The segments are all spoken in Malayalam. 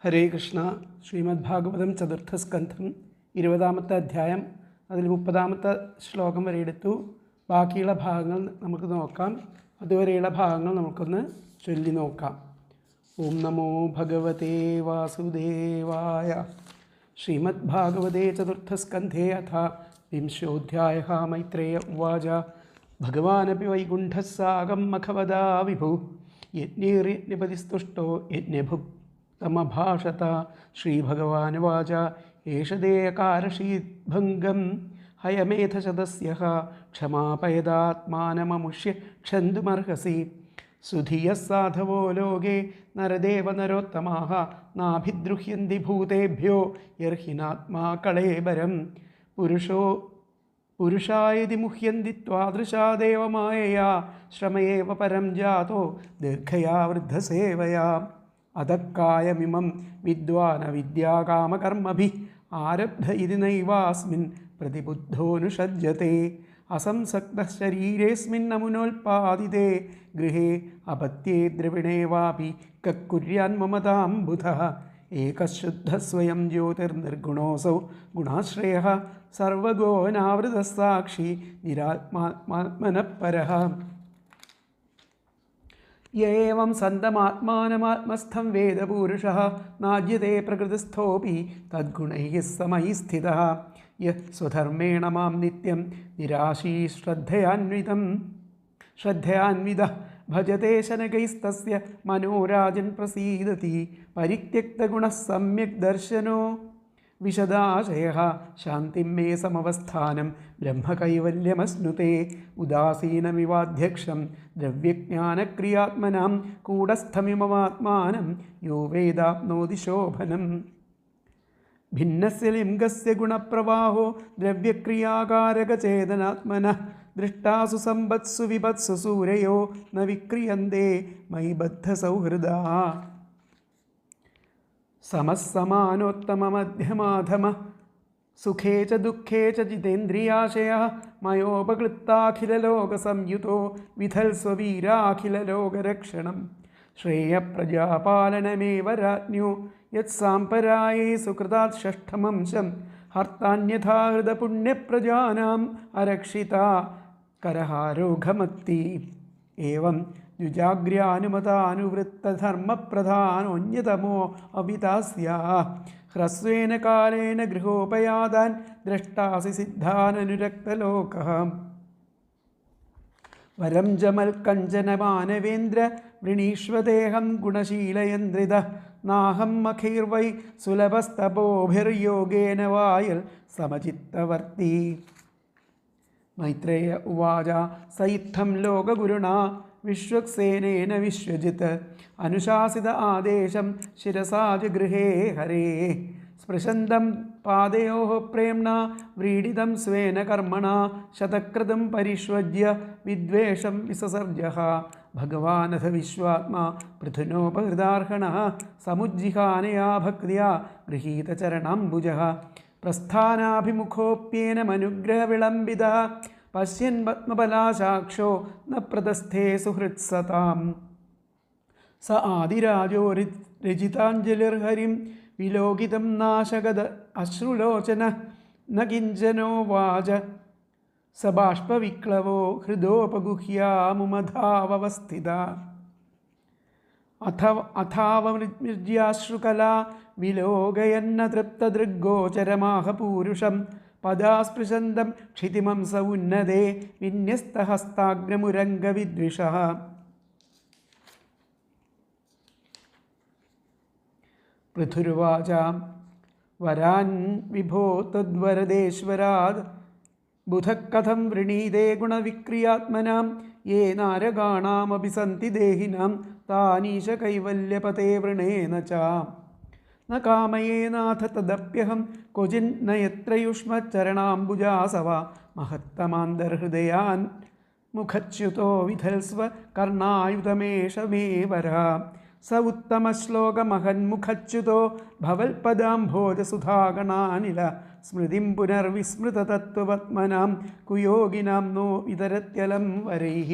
ഹരേ കൃഷ്ണ. ശ്രീമദ് ഭാഗവതം ചതുർത്ഥസ്കന്ധം 20-ാമത്തെ അധ്യായം, അതിൽ 30-ാമത്തെ ശ്ലോകം വരെ എടുത്തു. ബാക്കിയുള്ള ഭാഗങ്ങൾ നമുക്ക് നോക്കാം. അതുവരെയുള്ള ഭാഗങ്ങൾ നമുക്കൊന്ന് ചൊല്ലി നോക്കാം. ഓം നമോ ഭഗവതേ വാസുദേവായ. ശ്രീമദ് ഭാഗവതേ ചതുർത്ഥസ്കന്ധേ അഥ വിംശോധ്യായഃ. മൈത്രേയ ഉവാച. ഭഗവാനപി വൈകുണ്ഠഃ സാഗം മഖവദാ വിഭു യജ്ഞേർയജ്ഞപതിസ്തുഷ്ടോ യജ്ഞഭുക് തമഭാഷത. ശ്രീഭഗവാനുവാച. ഏഷ ദേയകാരശീദ്ഭംഗം ഹയമേധശതസ്യഃ ക്ഷമാപയദാത്മാനമമുഷ്യ ക്ഷന്തുമർഹസി. സുധിയഃ സാധവോ ലോകേ നരദേവ നരോത്തമാഃ നാഭിദ്രുഹ്യന്തി ഭൂതേഭ്യോ യർഹിനാത്മാ കളേബരം. പുരുഷായതി മുഹ്യന്തി ത്വാദൃശാ ദേവമായയാ ശ്രമയേവ പരം ജാതോ ദീർഘയാ വൃദ്ധസേവയാ. അധക്കായമിമം വിദ്വാനവിദ്യാകാമകർമ്മഭിः ആരബ്ധ ഇതി നൈവാസ്മിൻ പ്രതിബുദ്ധോനുഷജ്യത്തെ. അസംസക്തഃ ശരീരേസ്മിന്നമുനോൽപാദിതേ ഗൃഹേ അപത്യേ ദ്രവിണേ വാപി കക്കുര്യാൻ മമതാം ബുധഃ. ഏകശുദ്ധഃ സ്വയം ജ്യോതിർനിർഗുണോऽസൗ ഗുണാശ്രയഃ സർവഗോനാവൃതഃ സാക്ഷി നിരാത്മാത്മാത്മനഃ പരഃ. യേവം സന്തമാത്മാനമാത്മസ്ഥം വേദപൂരുഷഃ നാജ്യത്തെ പ്രകൃതിസ്ഥോപി തദ്ഗുണൈഃ സമൈഃ സ്ഥിതഃ. യഃ സ്വധർമ്മേണ മാം നിത്യം നിരാശീ ശ്രദ്ധയാന്വിതഃ ഭജത്തെ ശനകൈസ്തസ്യ മനോരാജൻ പ്രസീദതി. പരിത്യക്തഗുണഃ സമ്യക് ദർശനോ വിശദാശയഃ ശാന്തിം മേ സമവസ്ഥാനം ബ്രഹ്മകൈവല്യമശ്നുതേ. ഉദാസീനമിവാധ്യക്ഷം ദ്രവ്യജ്ഞാനക്രിയാത്മനാം കൂടസ്ഥമിമമാത്മാനം യോ വേദാപ്നോതി ശോഭനം. ഭിന്നസ്യ ലിംഗസ്യ ഗുണപ്രവാഹോ ദ്രവ്യക്രിയാകാരകചേതനാത്മനഃ ദൃഷ്ടാസു സമ്പത്സു വിപത്സു സൂരയോ ന വിക്രിയന്തേ മയി ബദ്ധസൗഹൃദാഃ. സമസ്സമാനോത്തമമധ്യമാധമഃ സുഖേ ച ദുഃഖേ ച ജിതേന്ദ്രിയാശയഃ മയോപകൃത്താഖിലലോകസംയുതോ വിധൽസ്വവീരാഖിലലോകരക്ഷണം. ശ്രേയപ്രജാപാലനമേവ രാജ്ഞോ യത്സാംപരായേ സുകൃതാത് ഷഷ്ഠമംശം ഹർത്താന്യഥാ ഹൃദപുണ്യപ്രജാനാം അരക്ഷിതാ കരഹാരോഘമത്തി. ഏവം ദ്വിജാഗ്ര്യാനുമതാനുവൃത്തധർമ്മപ്രധാനോന്യതമോ അവിതാസ്യാഃ. ഹ്രസ്വേന കാലേന ഗൃഹോപയാതാൻ ദ്രഷ്ടാസി സിദ്ധാനനുരക്തലോകഃ. വരം ജമൽക്കഞ്ചന മാനവേന്ദ്ര വൃണീഷ്വദേഹം ഗുണശീലയന്ത്രിതഃ. നാഹം മഖൈർവൈ സുലഭസ്തപോഭിർയോഗേന വായൽ സമചിത്തവർത്തി. മൈത്രേയ ഉവാച. സ ഇത്തം ലോകഗുരുണാ വിശ്വക്സേനേന വിശ്വജിത് അനുശാസിത ആദേശം ശിരസാ ജഗൃഹേ ഹരേഃ. സ്പൃശന്തം പാദയോഃ പ്രേംണാ വ്രീഡിതം സ്വേന കർമ്മണാ ശതക്രതും പരിഷ്വജ്യ വിദ്വേഷം വിസസർജഃ. ഭഗവാനഥ വിശ്വാത്മാ പൃഥുനോപഹൃതാർഹണഃ സമുജ്ജിഹാനയാ ഭക്തിയാ ഗൃഹീതചരണാംബുജഃ. പ്രസ്ഥാനാഭിമുഖോപ്യേനമനുഗ്രഹവിളംബിതഃ പശ്യൻ പത്മപലാശാക്ഷോ ന പ്രദസ്ഥേ സുഹൃത്സതാം. സ ആദിരാജോ രചിതാഞ്ജലിർഹരിം വിലോകിതം നാശഗത അശ്രുലോചനഃ ന കിഞ്ചനോവാച. സ ബാഷ്പവിക്ലവോ ഹൃദോപഗുഹ്യാമുമധാവവസ്ഥിതാ. അഥാവമൃജ്യാശ്രുകലാ വിലോകയന്ന തൃപ്തദൃഗ്ഗോചരമാഹ പൂരുഷം. പദാസ്പൃശന്തം ക്ഷിതിമംസ ഉന്നതേ വിന്യസ്തഹസ്താഗ്രമുരംഗവിദ്വിഷഃ. പൃഥുരുവാച. വരാൻ വിഭോ തദ്വരദേശ്വരാത് ബുധഃ കഥം വൃണീതേ ഗുണവിക്രിയാത്മനാം. യേ നാരകാണാമപി സന്തി ദേഹിനാം താനീശ കൈവല്യപതേ വൃണേന ച. ന കാമയേനാഥ തദപ്യഹം ക്വചിന്ന യത്ര യുഷ്മച്ചരണാംബുജാസവ. മഹത്തമാന്തർഹൃദയാൻ മുഖച്യുതോ വിധൽസ്വ കർണായുധമേഷ മേ വരഃ. സ ഉത്തമശ്ലോകമഹന്മുഖച്യുതോ ഭവൽപദാംഭോജസുധാഗണാനില. സ്മൃതിം പുനർവിസ്മൃതതത്വപത്മനാം കുയോഗിനാം നോ വിതരത്യലം വരൈഃ.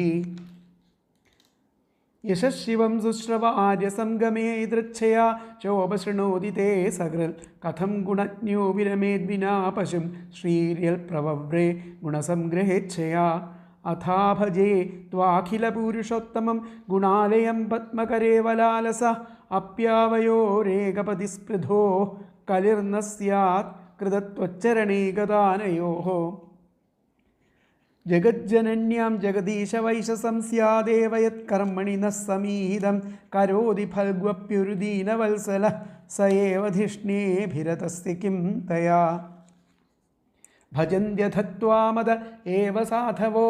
യശശിവം ശുശ്രവ ആര്യസംഗമേ ദൃച്ഛയാ ചോപശൃണോതി തേ സകൃൽ കഥം ഗുണജ്ഞോ വിരമേദ്വിനാ പശും ശ്രീര്യൽ പ്രവവ്രേ ഗുണസംഗ്രഹേച്ഛയാ അഥാഭജേ ത്വാഖിലപൂരുഷോത്തമം ഗുണാലയം പത്മകരേ വലാലസ അപ്യാവയോരേകപതി സ്പൃധോ കലിർന്ന സ്യാത് കൃതത്വച്ചരണീകദാനയോഃ ജഗജ്ജനന്യാം ജഗദീശവൈശസം സ്യാദേവ യത്കർമ്മണി ന സമീഹിതം കരോതി ഫൽഗ്വപ്യുരുദീനവത്സല സ ഏവ ധിഷ്ണേഭിരതസ്യ കിം തയാ ഭജന്ത്യഥത്വാമത ഏവ സാധവോ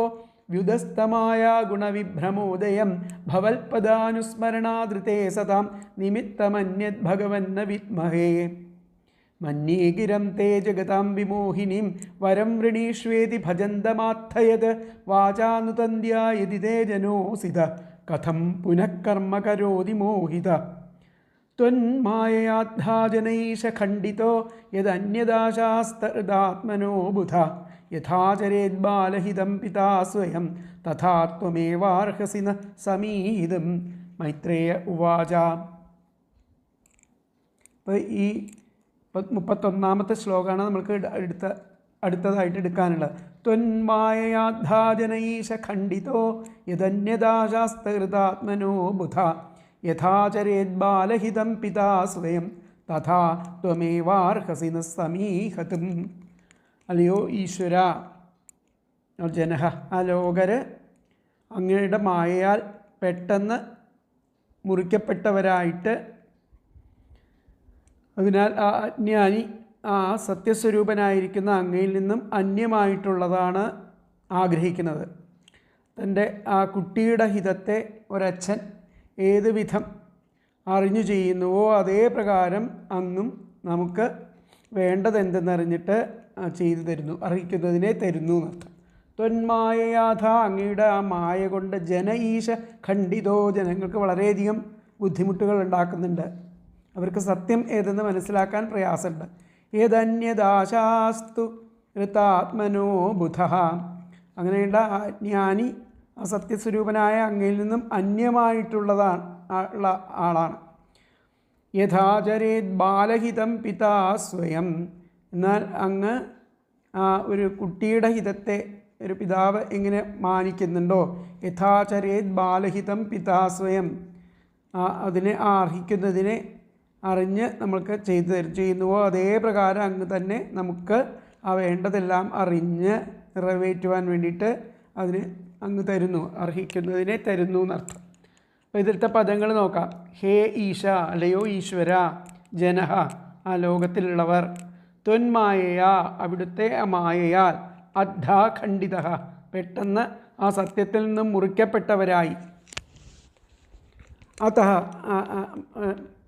വ്യുദസ്തമായ ഗുണവിഭ്രമോദയം ഭവൽപദാനുസ്മരണാദൃതേ സതാം നിമിത്തമന്യത് ഭഗവന്ന വിദ്മഹേ മന്യേ ഗിരം തേ ജഗതാം വിമോഹിനീം വരം വൃണീഷ്വേതി ഭജന്തമാർത്ഥയത് വാചാനുതന്ദ്യാ യതി തേ ജനോസിത കഥം പുനഃ കർമ്മ കരോതി മോഹിത ത്വന്മായയാദ്ധാജനൈഷ ഖണ്ഡിതോ യദന്യദാശാസ്തൃതാത്മനോ ബുധ യഥാചരേദ്ബാലഹിതം പിതാ സ്വയം തഥാ ത്വമേവാർഹസി ന സമീഹിതം മൈത്രേയ ഉവാച. അപ്പോൾ ഈ 31ാമത്തെ ശ്ലോകമാണ് നമ്മൾക്ക് അടുത്തതായിട്ട് എടുക്കാനുള്ളത്. ത്വന്മായയാദ്ധാജനൈഷ ഖണ്ഡിതോ യദന്യദാശാസ്തൃതാത്മനോ ബുധ യഥാചരേദ്ബാലഹിതം പിതാ സ്വയം തഥാ ത്വമേവാർഹസി ന സമീഹതും. അല്ലയോ ഈശ്വര, ജനഹ, ആ ലോകര് അങ്ങയുടെ മായയാൽ പെട്ടെന്ന് മുറിക്കപ്പെട്ടവരായിട്ട്, അതിനാൽ ആ അജ്ഞാനി ആ സത്യസ്വരൂപനായിരിക്കുന്ന അങ്ങയിൽ നിന്നും അന്യമായിട്ടുള്ളതാണ് ആഗ്രഹിക്കുന്നത്. തൻ്റെ ആ കുട്ടിയുടെ ഹിതത്തെ ഒരച്ഛൻ ഏത് വിധം അറിഞ്ഞു ചെയ്യുന്നുവോ അതേ പ്രകാരം അങ്ങും നമുക്ക് വേണ്ടതെന്തെന്നറിഞ്ഞിട്ട് ചെയ്തു തരുന്നു, അർഹിക്കുന്നതിനെ തരുന്നു എന്നർത്ഥം. ത്വന്മായയാഥ, അങ്ങയുടെ ആ മായ കൊണ്ട് ജനഈശ ഖണ്ഡിതോ, ജനങ്ങൾക്ക് വളരെയധികം ബുദ്ധിമുട്ടുകൾ ഉണ്ടാക്കുന്നുണ്ട്. അവർക്ക് സത്യം ഏതെന്ന് മനസ്സിലാക്കാൻ പ്രയാസമുണ്ട്. ഏതന്യദാശാസ്തു ഋതാത്മനോ ബുധ, അങ്ങനെയുള്ള ജ്ഞാനി ആ സത്യസ്വരൂപനായ അങ്ങയിൽ നിന്നും അന്യമായിട്ടുള്ളതാണ് ഉള്ള ആളാണ്. യഥാചരേത് ബാലഹിതം പിതാ സ്വയം, എന്നാൽ അങ്ങ് ആ ഒരു കുട്ടിയുടെ ഹിതത്തെ ഒരു പിതാവ് എങ്ങനെ മാനിക്കുന്നുണ്ടോ, യഥാചരേത് ബാലഹിതം പിതാ സ്വയം, അതിനെ അർഹിക്കുന്നതിനെ അറിഞ്ഞ് നമ്മൾക്ക് ചെയ്യുന്നുവോ അതേ പ്രകാരം അങ്ങ് തന്നെ നമുക്ക് ആ വേണ്ടതെല്ലാം അറിഞ്ഞ് നിറവേറ്റുവാൻ വേണ്ടിയിട്ട് അതിന് അങ്ങ് തരുന്നു, അർഹിക്കുന്നതിനെ തരുന്നു എന്നർത്ഥം. അപ്പോൾ ഇതിലത്തെ പദങ്ങൾ നോക്കാം. ഹേ ഈശ, അല്ലയോ ഈശ്വര, ജനഹ, ആ ലോകത്തിലുള്ളവർ, ത്വന്മായയാ, അവിടുത്തെ മായയാൽ, അദ്ധാഖണ്ഡിത, പെട്ടെന്ന് ആ സത്യത്തിൽ നിന്നും മുറിക്കപ്പെട്ടവരായി, അതഃ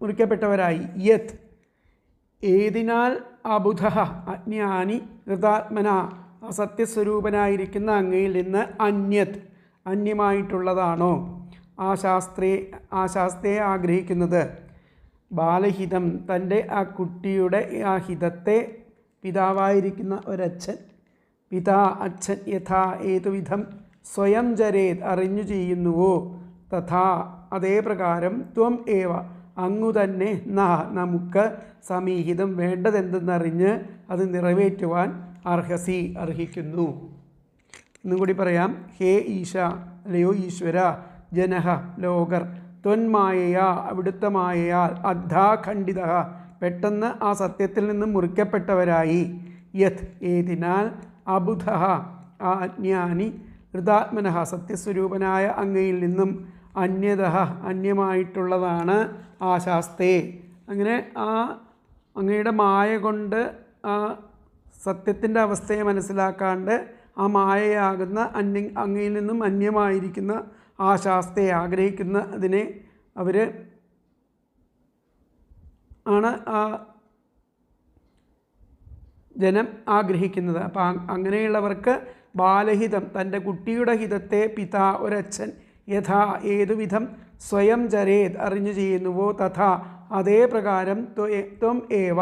മുറിക്കപ്പെട്ടവരായി, യത് ഏതിനാൽ, അബുധ അജ്ഞാനി, ഹൃതാത്മന സത്യസ്വരൂപനായിരിക്കുന്ന അങ്ങയിൽ നിന്ന്, അന്യത് അന്യമായിട്ടുള്ളതാണോ, ആശാസ്തേ ആഗ്രഹിക്കുന്നത്, ബാലഹിതം തൻ്റെ ആ കുട്ടിയുടെ ആ ഹിതത്തെ, പിതാവായിരിക്കുന്ന ഒരച്ഛൻ, അച്ഛൻ യഥാ ഏതുവിധം, സ്വയം ജരേത് അറിഞ്ഞു ചെയ്യുന്നുവോ, തഥാ അതേ പ്രകാരം, ത്വം ഏവ അങ്ങു തന്നെ, നമുക്ക് സമീഹിതം വേണ്ടതെന്തെന്നറിഞ്ഞ് അത് നിറവേറ്റുവാൻ അർഹസി അർഹിക്കുന്നു. എന്നും കൂടി പറയാം. ഹേ ഈശ, അല്ലയോ ഈശ്വര, ജനഹ ലോകർ, ത്വന്മായയാ അവിടുത്തെ മായയാൽ, അദ്ധാഖണ്ഡിത പെട്ടെന്ന് ആ സത്യത്തിൽ നിന്നും മുറിക്കപ്പെട്ടവരായി, യത് ഏതിനാൽ, അബുധ ആ അജ്ഞാനി, ഹൃദാത്മനഃ സത്യസ്വരൂപനായ അങ്ങയിൽ നിന്നും, അന്യത അന്യമായിട്ടുള്ളതാണ്, ആശാസ്തേ അങ്ങനെ ആ അങ്ങയുടെ മായ കൊണ്ട് ആ സത്യത്തിൻ്റെ അവസ്ഥയെ മനസ്സിലാക്കാണ്ട് ആ മായയാകുന്ന അങ്ങയിൽ നിന്നും അന്യമായിരിക്കുന്ന ആശാസ്തയെ ആഗ്രഹിക്കുന്ന അതിനെ അവർ ആണ് ആ ജനം ആഗ്രഹിക്കുന്നത്. അപ്പം അങ്ങനെയുള്ളവർക്ക് ബാലഹിതം തൻ്റെ കുട്ടിയുടെ ഹിതത്തെ പിതാ ഒരച്ഛൻ യഥാ ഏതുവിധം സ്വയം ജരേത് അറിഞ്ഞു ചെയ്യുന്നുവോ തഥാ അതേ പ്രകാരം ത്വം ഏവ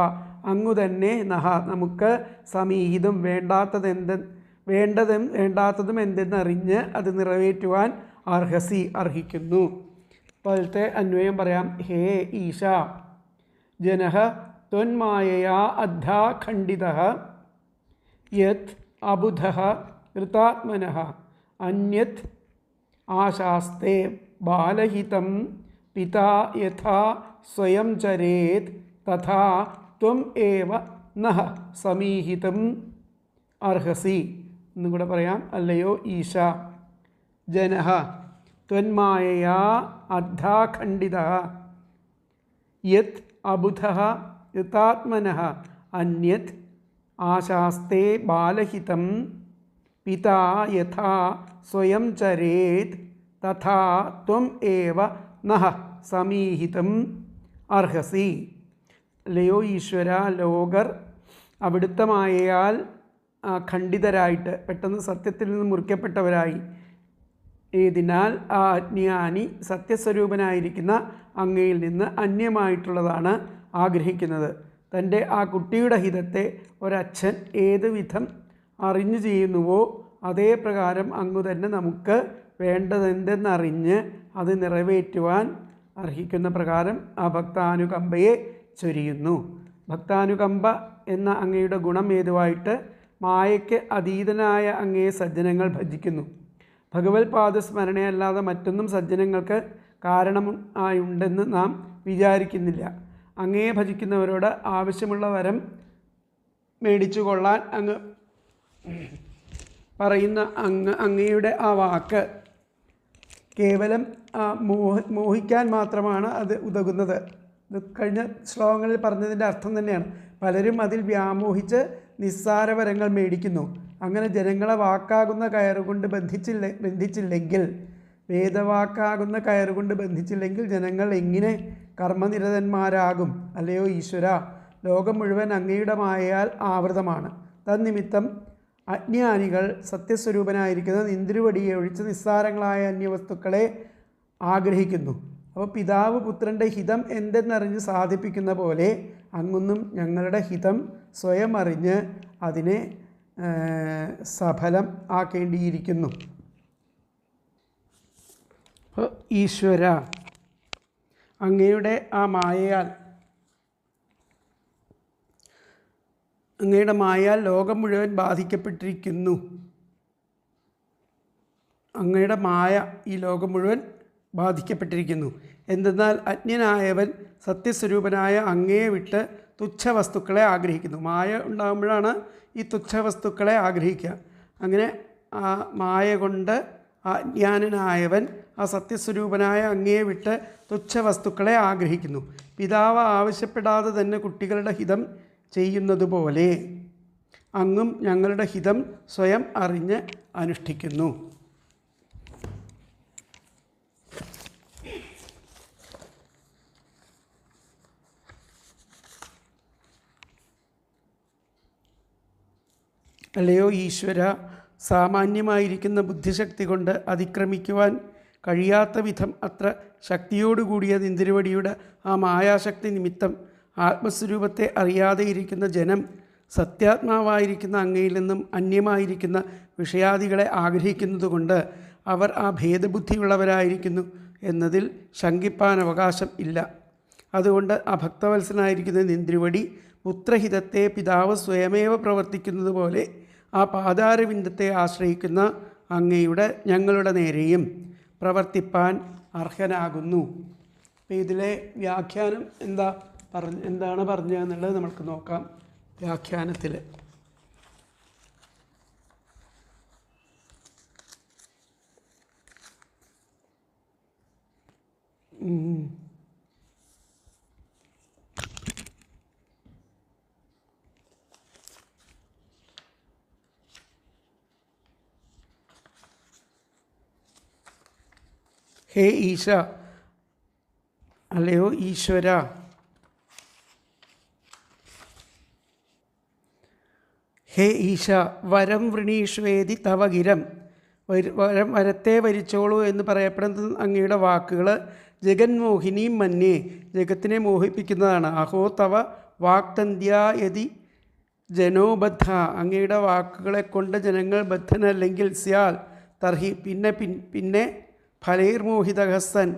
അങ്ങു തന്നെ നഹ നമുക്ക് സമീഹിതം വേണ്ടതും വേണ്ടാത്തതും എന്തെന്നറിഞ്ഞ് അത് നിറവേറ്റുവാൻ അർഹസി അർഹിക്കുന്നു. പോലത്തെ അന്വയം പറയാം. ഹേ ഈശ ജനഃ ത്വന്മായയാ അദ്ധാ ഖണ്ഡിതഃ യത് അബുധഃ കൃതാത്മനഃ അന്യത് ആശാസ്തേ ബാലഹിതം പിതാ യഥാ സ്വയം ചരേത് തഥാ ത്വം ഏവ നഃ സമീഹിതം അർഹസി. എന്നും കൂടെ പറയാം. അല്ലയോ ഈശ ജനഃ ത്വന്മായയാ അദ്ധാ ഖണ്ഡിതഃ യത് അബുധഃ കൃതാത്മനഃ അന്യത് ആശാസ്തേ ബാലഹിതം പിതാ യഥാ സ്വയം ചരേത് തഥാ ത്വം ഏവ നഃ സമീഹിതം അർഹസി. അല്ലയോ ഈശ്വര, ലോകർ അവിടുത്തെ മായയാൽ ഖണ്ഡിതരായിട്ട് പെട്ടെന്ന് സത്യത്തിൽ നിന്ന് മുറിക്കപ്പെട്ടവരായി ഏതിനാൽ ആ അജ്ഞാനി സത്യസ്വരൂപനായിരിക്കുന്ന അങ്ങയിൽ നിന്ന് അന്യമായിട്ടുള്ളതാണ് ആഗ്രഹിക്കുന്നത്. തൻ്റെ ആ കുട്ടിയുടെ ഹിതത്തെ ഒരച്ഛൻ ഏത് വിധം അറിഞ്ഞു ചെയ്യുന്നുവോ അതേ പ്രകാരം അങ്ങ് തന്നെ നമുക്ക് വേണ്ടതെന്തെന്നറിഞ്ഞ് അത് നിറവേറ്റുവാൻ അർഹിക്കുന്ന പ്രകാരം ആ ഭക്താനുകമ്പയെ ചൊരിയുന്നു. ഭക്താനുകമ്പ എന്ന അങ്ങയുടെ ഗുണം ഏതുവായിട്ട് മായയ്ക്ക് അതീതനായ അങ്ങയെ സജ്ജനങ്ങൾ ഭജിക്കുന്നു. ഭഗവത് പാദസ്മരണയല്ലാതെ മറ്റൊന്നും സജ്ജനങ്ങൾക്ക് കാരണമായുണ്ടെന്ന് നാം വിചാരിക്കുന്നില്ല. അങ്ങയെ ഭജിക്കുന്നവരോട് ആവശ്യമുള്ള വരം മേടിച്ചു കൊള്ളാൻ അങ്ങ് പറയുന്ന അങ്ങയുടെ ആ വാക്ക് കേവലം മോഹിക്കാൻ മാത്രമാണ് അത് ഉതകുന്നത്. ഇത് കഴിഞ്ഞ ശ്ലോകങ്ങളിൽ പറഞ്ഞതിൻ്റെ അർത്ഥം തന്നെയാണ്. പലരും അതിൽ വ്യാമോഹിച്ച് നിസ്സാരവരങ്ങൾ മേടിക്കുന്നു. അങ്ങനെ ജനങ്ങളെ വാക്കാകുന്ന കയറുകൊണ്ട് ബന്ധിച്ചില്ലെങ്കിൽ വേദവാക്കാകുന്ന കയറുകൊണ്ട് ബന്ധിച്ചില്ലെങ്കിൽ ജനങ്ങൾ എങ്ങനെ കർമ്മനിരതന്മാരാകും? അല്ലയോ ഈശ്വര, ലോകം മുഴുവൻ അങ്ങയുടെ മായയാൽ ആവൃതമാണ്. തന്നിമിത്തം അജ്ഞാനികൾ സത്യസ്വരൂപനായിരിക്കുന്ന നിന്തിരുവടിയെ ഒഴിച്ച് നിസ്സാരങ്ങളായ അന്യവസ്തുക്കളെ ആഗ്രഹിക്കുന്നു. അപ്പോൾ പിതാവ് പുത്രൻ്റെ ഹിതം എന്തെന്നറിഞ്ഞ് സാധിപ്പിക്കുന്ന പോലെ അങ്ങൊന്നും ഞങ്ങളുടെ ഹിതം സ്വയം അറിഞ്ഞ് അതിനെ സഫലം ആക്കേണ്ടിയിരിക്കുന്നു. ഈശ്വര, അങ്ങയുടെ ആ മായയാൽ ലോകം മുഴുവൻ ബാധിക്കപ്പെട്ടിരിക്കുന്നു. അങ്ങയുടെ മായ ഈ ലോകം മുഴുവൻ ബാധിക്കപ്പെട്ടിരിക്കുന്നു. എന്തെന്നാൽ അജ്ഞനായവൻ സത്യസ്വരൂപനായ അങ്ങയെ വിട്ട് തുച്ഛവസ്തുക്കളെ ആഗ്രഹിക്കുന്നു. മായ ഉണ്ടാകുമ്പോഴാണ് ഈ തുച്ഛവസ്തുക്കളെ ആഗ്രഹിക്കുക. അങ്ങനെ ആ മായ കൊണ്ട് അജ്ഞാനനായവൻ ആ സത്യസ്വരൂപനായ അങ്ങയെ വിട്ട് തുച്ഛവസ്തുക്കളെ ആഗ്രഹിക്കുന്നു. പിതാവ് ആവശ്യപ്പെടാതെ തന്നെ കുട്ടികളുടെ ഹിതം ചെയ്യുന്നതുപോലെ അങ്ങും ഞങ്ങളുടെ ഹിതം സ്വയം അറിഞ്ഞ് അനുഷ്ഠിക്കുന്നു. അല്ലയോ ഈശ്വര, സാമാന്യമായിരിക്കുന്ന ബുദ്ധിശക്തി കൊണ്ട് അതിക്രമിക്കുവാൻ കഴിയാത്ത വിധം അത്ര ശക്തിയോടുകൂടിയ നിന്തിരുവടിയുടെ ആ മായാശക്തി നിമിത്തം ആത്മസ്വരൂപത്തെ അറിയാതെ ഇരിക്കുന്ന ജനം സത്യാത്മാവായിരിക്കുന്ന അങ്ങയിൽ നിന്നും അന്യമായിരിക്കുന്ന വിഷയാദികളെ ആഗ്രഹിക്കുന്നതുകൊണ്ട് അവർ ആ ഭേദബുദ്ധിയുള്ളവരായിരിക്കുന്നു എന്നതിൽ ശങ്കിപ്പാൻ അവകാശം ഇല്ല. അതുകൊണ്ട് ആ ഭക്തവത്സനായിരിക്കുന്ന നിന്തിരുവടി പുത്രഹിതത്തെ പിതാവ് സ്വയമേവ പ്രവർത്തിക്കുന്നത് പോലെ ആ പാതാരവിന്ദത്തെ ആശ്രയിക്കുന്ന ഞങ്ങളുടെ നേരെയും പ്രവർത്തിപ്പാൻ അർഹനാകുന്നു. അപ്പോൾ ഇതിലെ വ്യാഖ്യാനം എന്താണ് പറഞ്ഞതെന്നുള്ളത് നമുക്ക് നോക്കാം. വ്യാഖ്യാനത്തിൽ ഹേ ഈശ, അല്ലയോ ഈശ്വര, ഹേ ഈശ, വരം വൃണീഷ്വേദി തവ ഗിരം, വരത്തെ വരിച്ചോളൂ എന്ന് പറയപ്പെടുന്ന അങ്ങയുടെ വാക്കുകൾ ജഗന്മോഹിനിയും മന്യേ, ജഗത്തിനെ മോഹിപ്പിക്കുന്നതാണ്. അഹോ തവ വാക്തന്ത്യായതി ജനോബദ്ധ, അങ്ങയുടെ വാക്കുകളെ കൊണ്ട് ജനങ്ങൾ ബദ്ധനല്ലെങ്കിൽ സ്യാൽ തർഹി, പിന്നെ ഫലൈർമോഹിതഹസ്സൻ,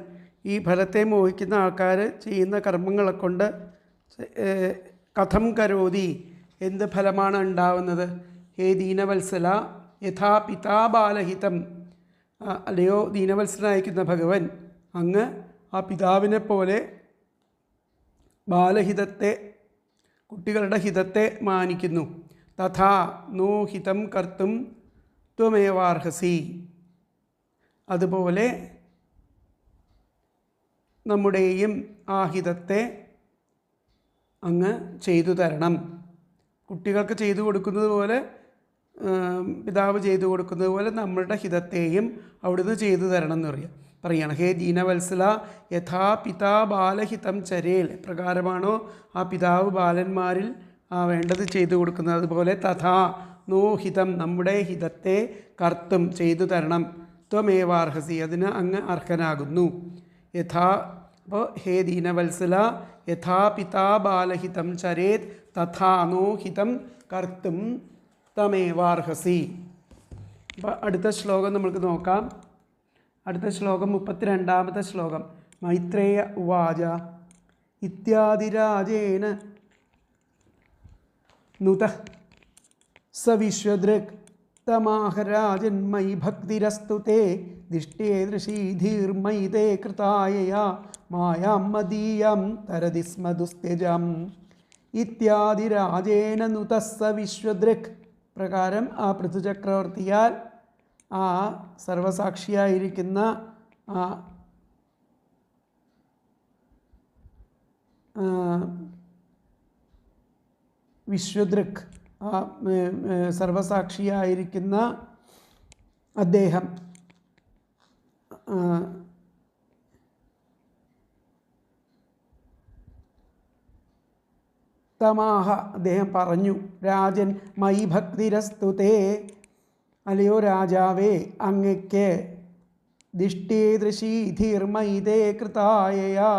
ഈ ഫലത്തെ മോഹിക്കുന്ന ആൾക്കാർ ചെയ്യുന്ന കർമ്മങ്ങളെ കൊണ്ട് കഥം കരോതി, എന്ത് ഫലമാണ് ഉണ്ടാവുന്നത്? ഹേ ദീനവത്സല യഥാ പിതാ ബാലഹിതം, അല്ലയോ ദീനവത്സനായിരിക്കുന്ന ഭഗവൻ, അങ്ങ് ആ പിതാവിനെ പോലെ ബാലഹിതത്തെ, കുട്ടികളുടെ ഹിതത്തെ മാനിക്കുന്നു. തഥാ നോ ഹിതം കർത്തും ത്വമേവാർഹസി, അതുപോലെ നമ്മുടെയും ആ ഹിതത്തെ അങ്ങ് ചെയ്തു തരണം. കുട്ടികൾക്ക് ചെയ്തു കൊടുക്കുന്നത് പോലെ, പിതാവ് ചെയ്തു കൊടുക്കുന്നത് പോലെ നമ്മളുടെ ഹിതത്തെയും അവിടുന്ന് ചെയ്തു തരണം എന്ന് പറയണം. ഹേ ദീനവത്സല യഥാ പിതാ ബാലഹിതം ചരേൽ, പ്രകാരമാണോ ആ പിതാവ് ബാലന്മാരിൽ വേണ്ടത് ചെയ്തു കൊടുക്കുന്നത്, അതുപോലെ തഥാ നോ ഹിതം, നമ്മുടെ ഹിതത്തെ കർത്തും ചെയ്തു തരണം. ത്വമേവാർഹസി, അതിന് അങ്ങ് അർഹനാകുന്നു. യഥാ, അപ്പോൾ ഹേ ദീനവത്സല യഥാ പിതാ ബാലഹിതം ചരേത് തഥാ നോ ഹിതം കർത്തും തമേവാർഹസി. അപ്പോൾ അടുത്ത ശ്ലോകം നമുക്ക് നോക്കാം. അടുത്ത ശ്ലോകം 32ാമത്തെ ശ്ലോകം. മൈത്രേയ ഉവാച ഇത്യാദിരാജേന നുത സ വിശ്വദൃക് തമാഹരാജന്മയി ഭക്തിരസ്തു തേ ദിഷ്ടേദൃശീധീർമയി തേ കൃതായയാ മായാം മദീയം തരതി സ്മ ദുസ്ത്യജം. ഇത്യാദിരാജേന നുത സ വിശ്വദൃക്, പ്രകാരം ആ പൃഥുചക്രവർത്തിയാൽ ആ സർവസാക്ഷിയായിരിക്കുന്ന വിശ്വദൃക്, ആ സർവസാക്ഷിയായിരിക്കുന്ന അദ്ദേഹം തമാഹ, അദ്ദേഹം പറഞ്ഞു, രാജൻ മൈ ഭക്തിരസ്തുതേ, അല്ലയോ രാജാവേ അങ്ങയ്ക്ക് ദിഷ്ടീദൃശീധീർമൈതേ കൃതായയാ,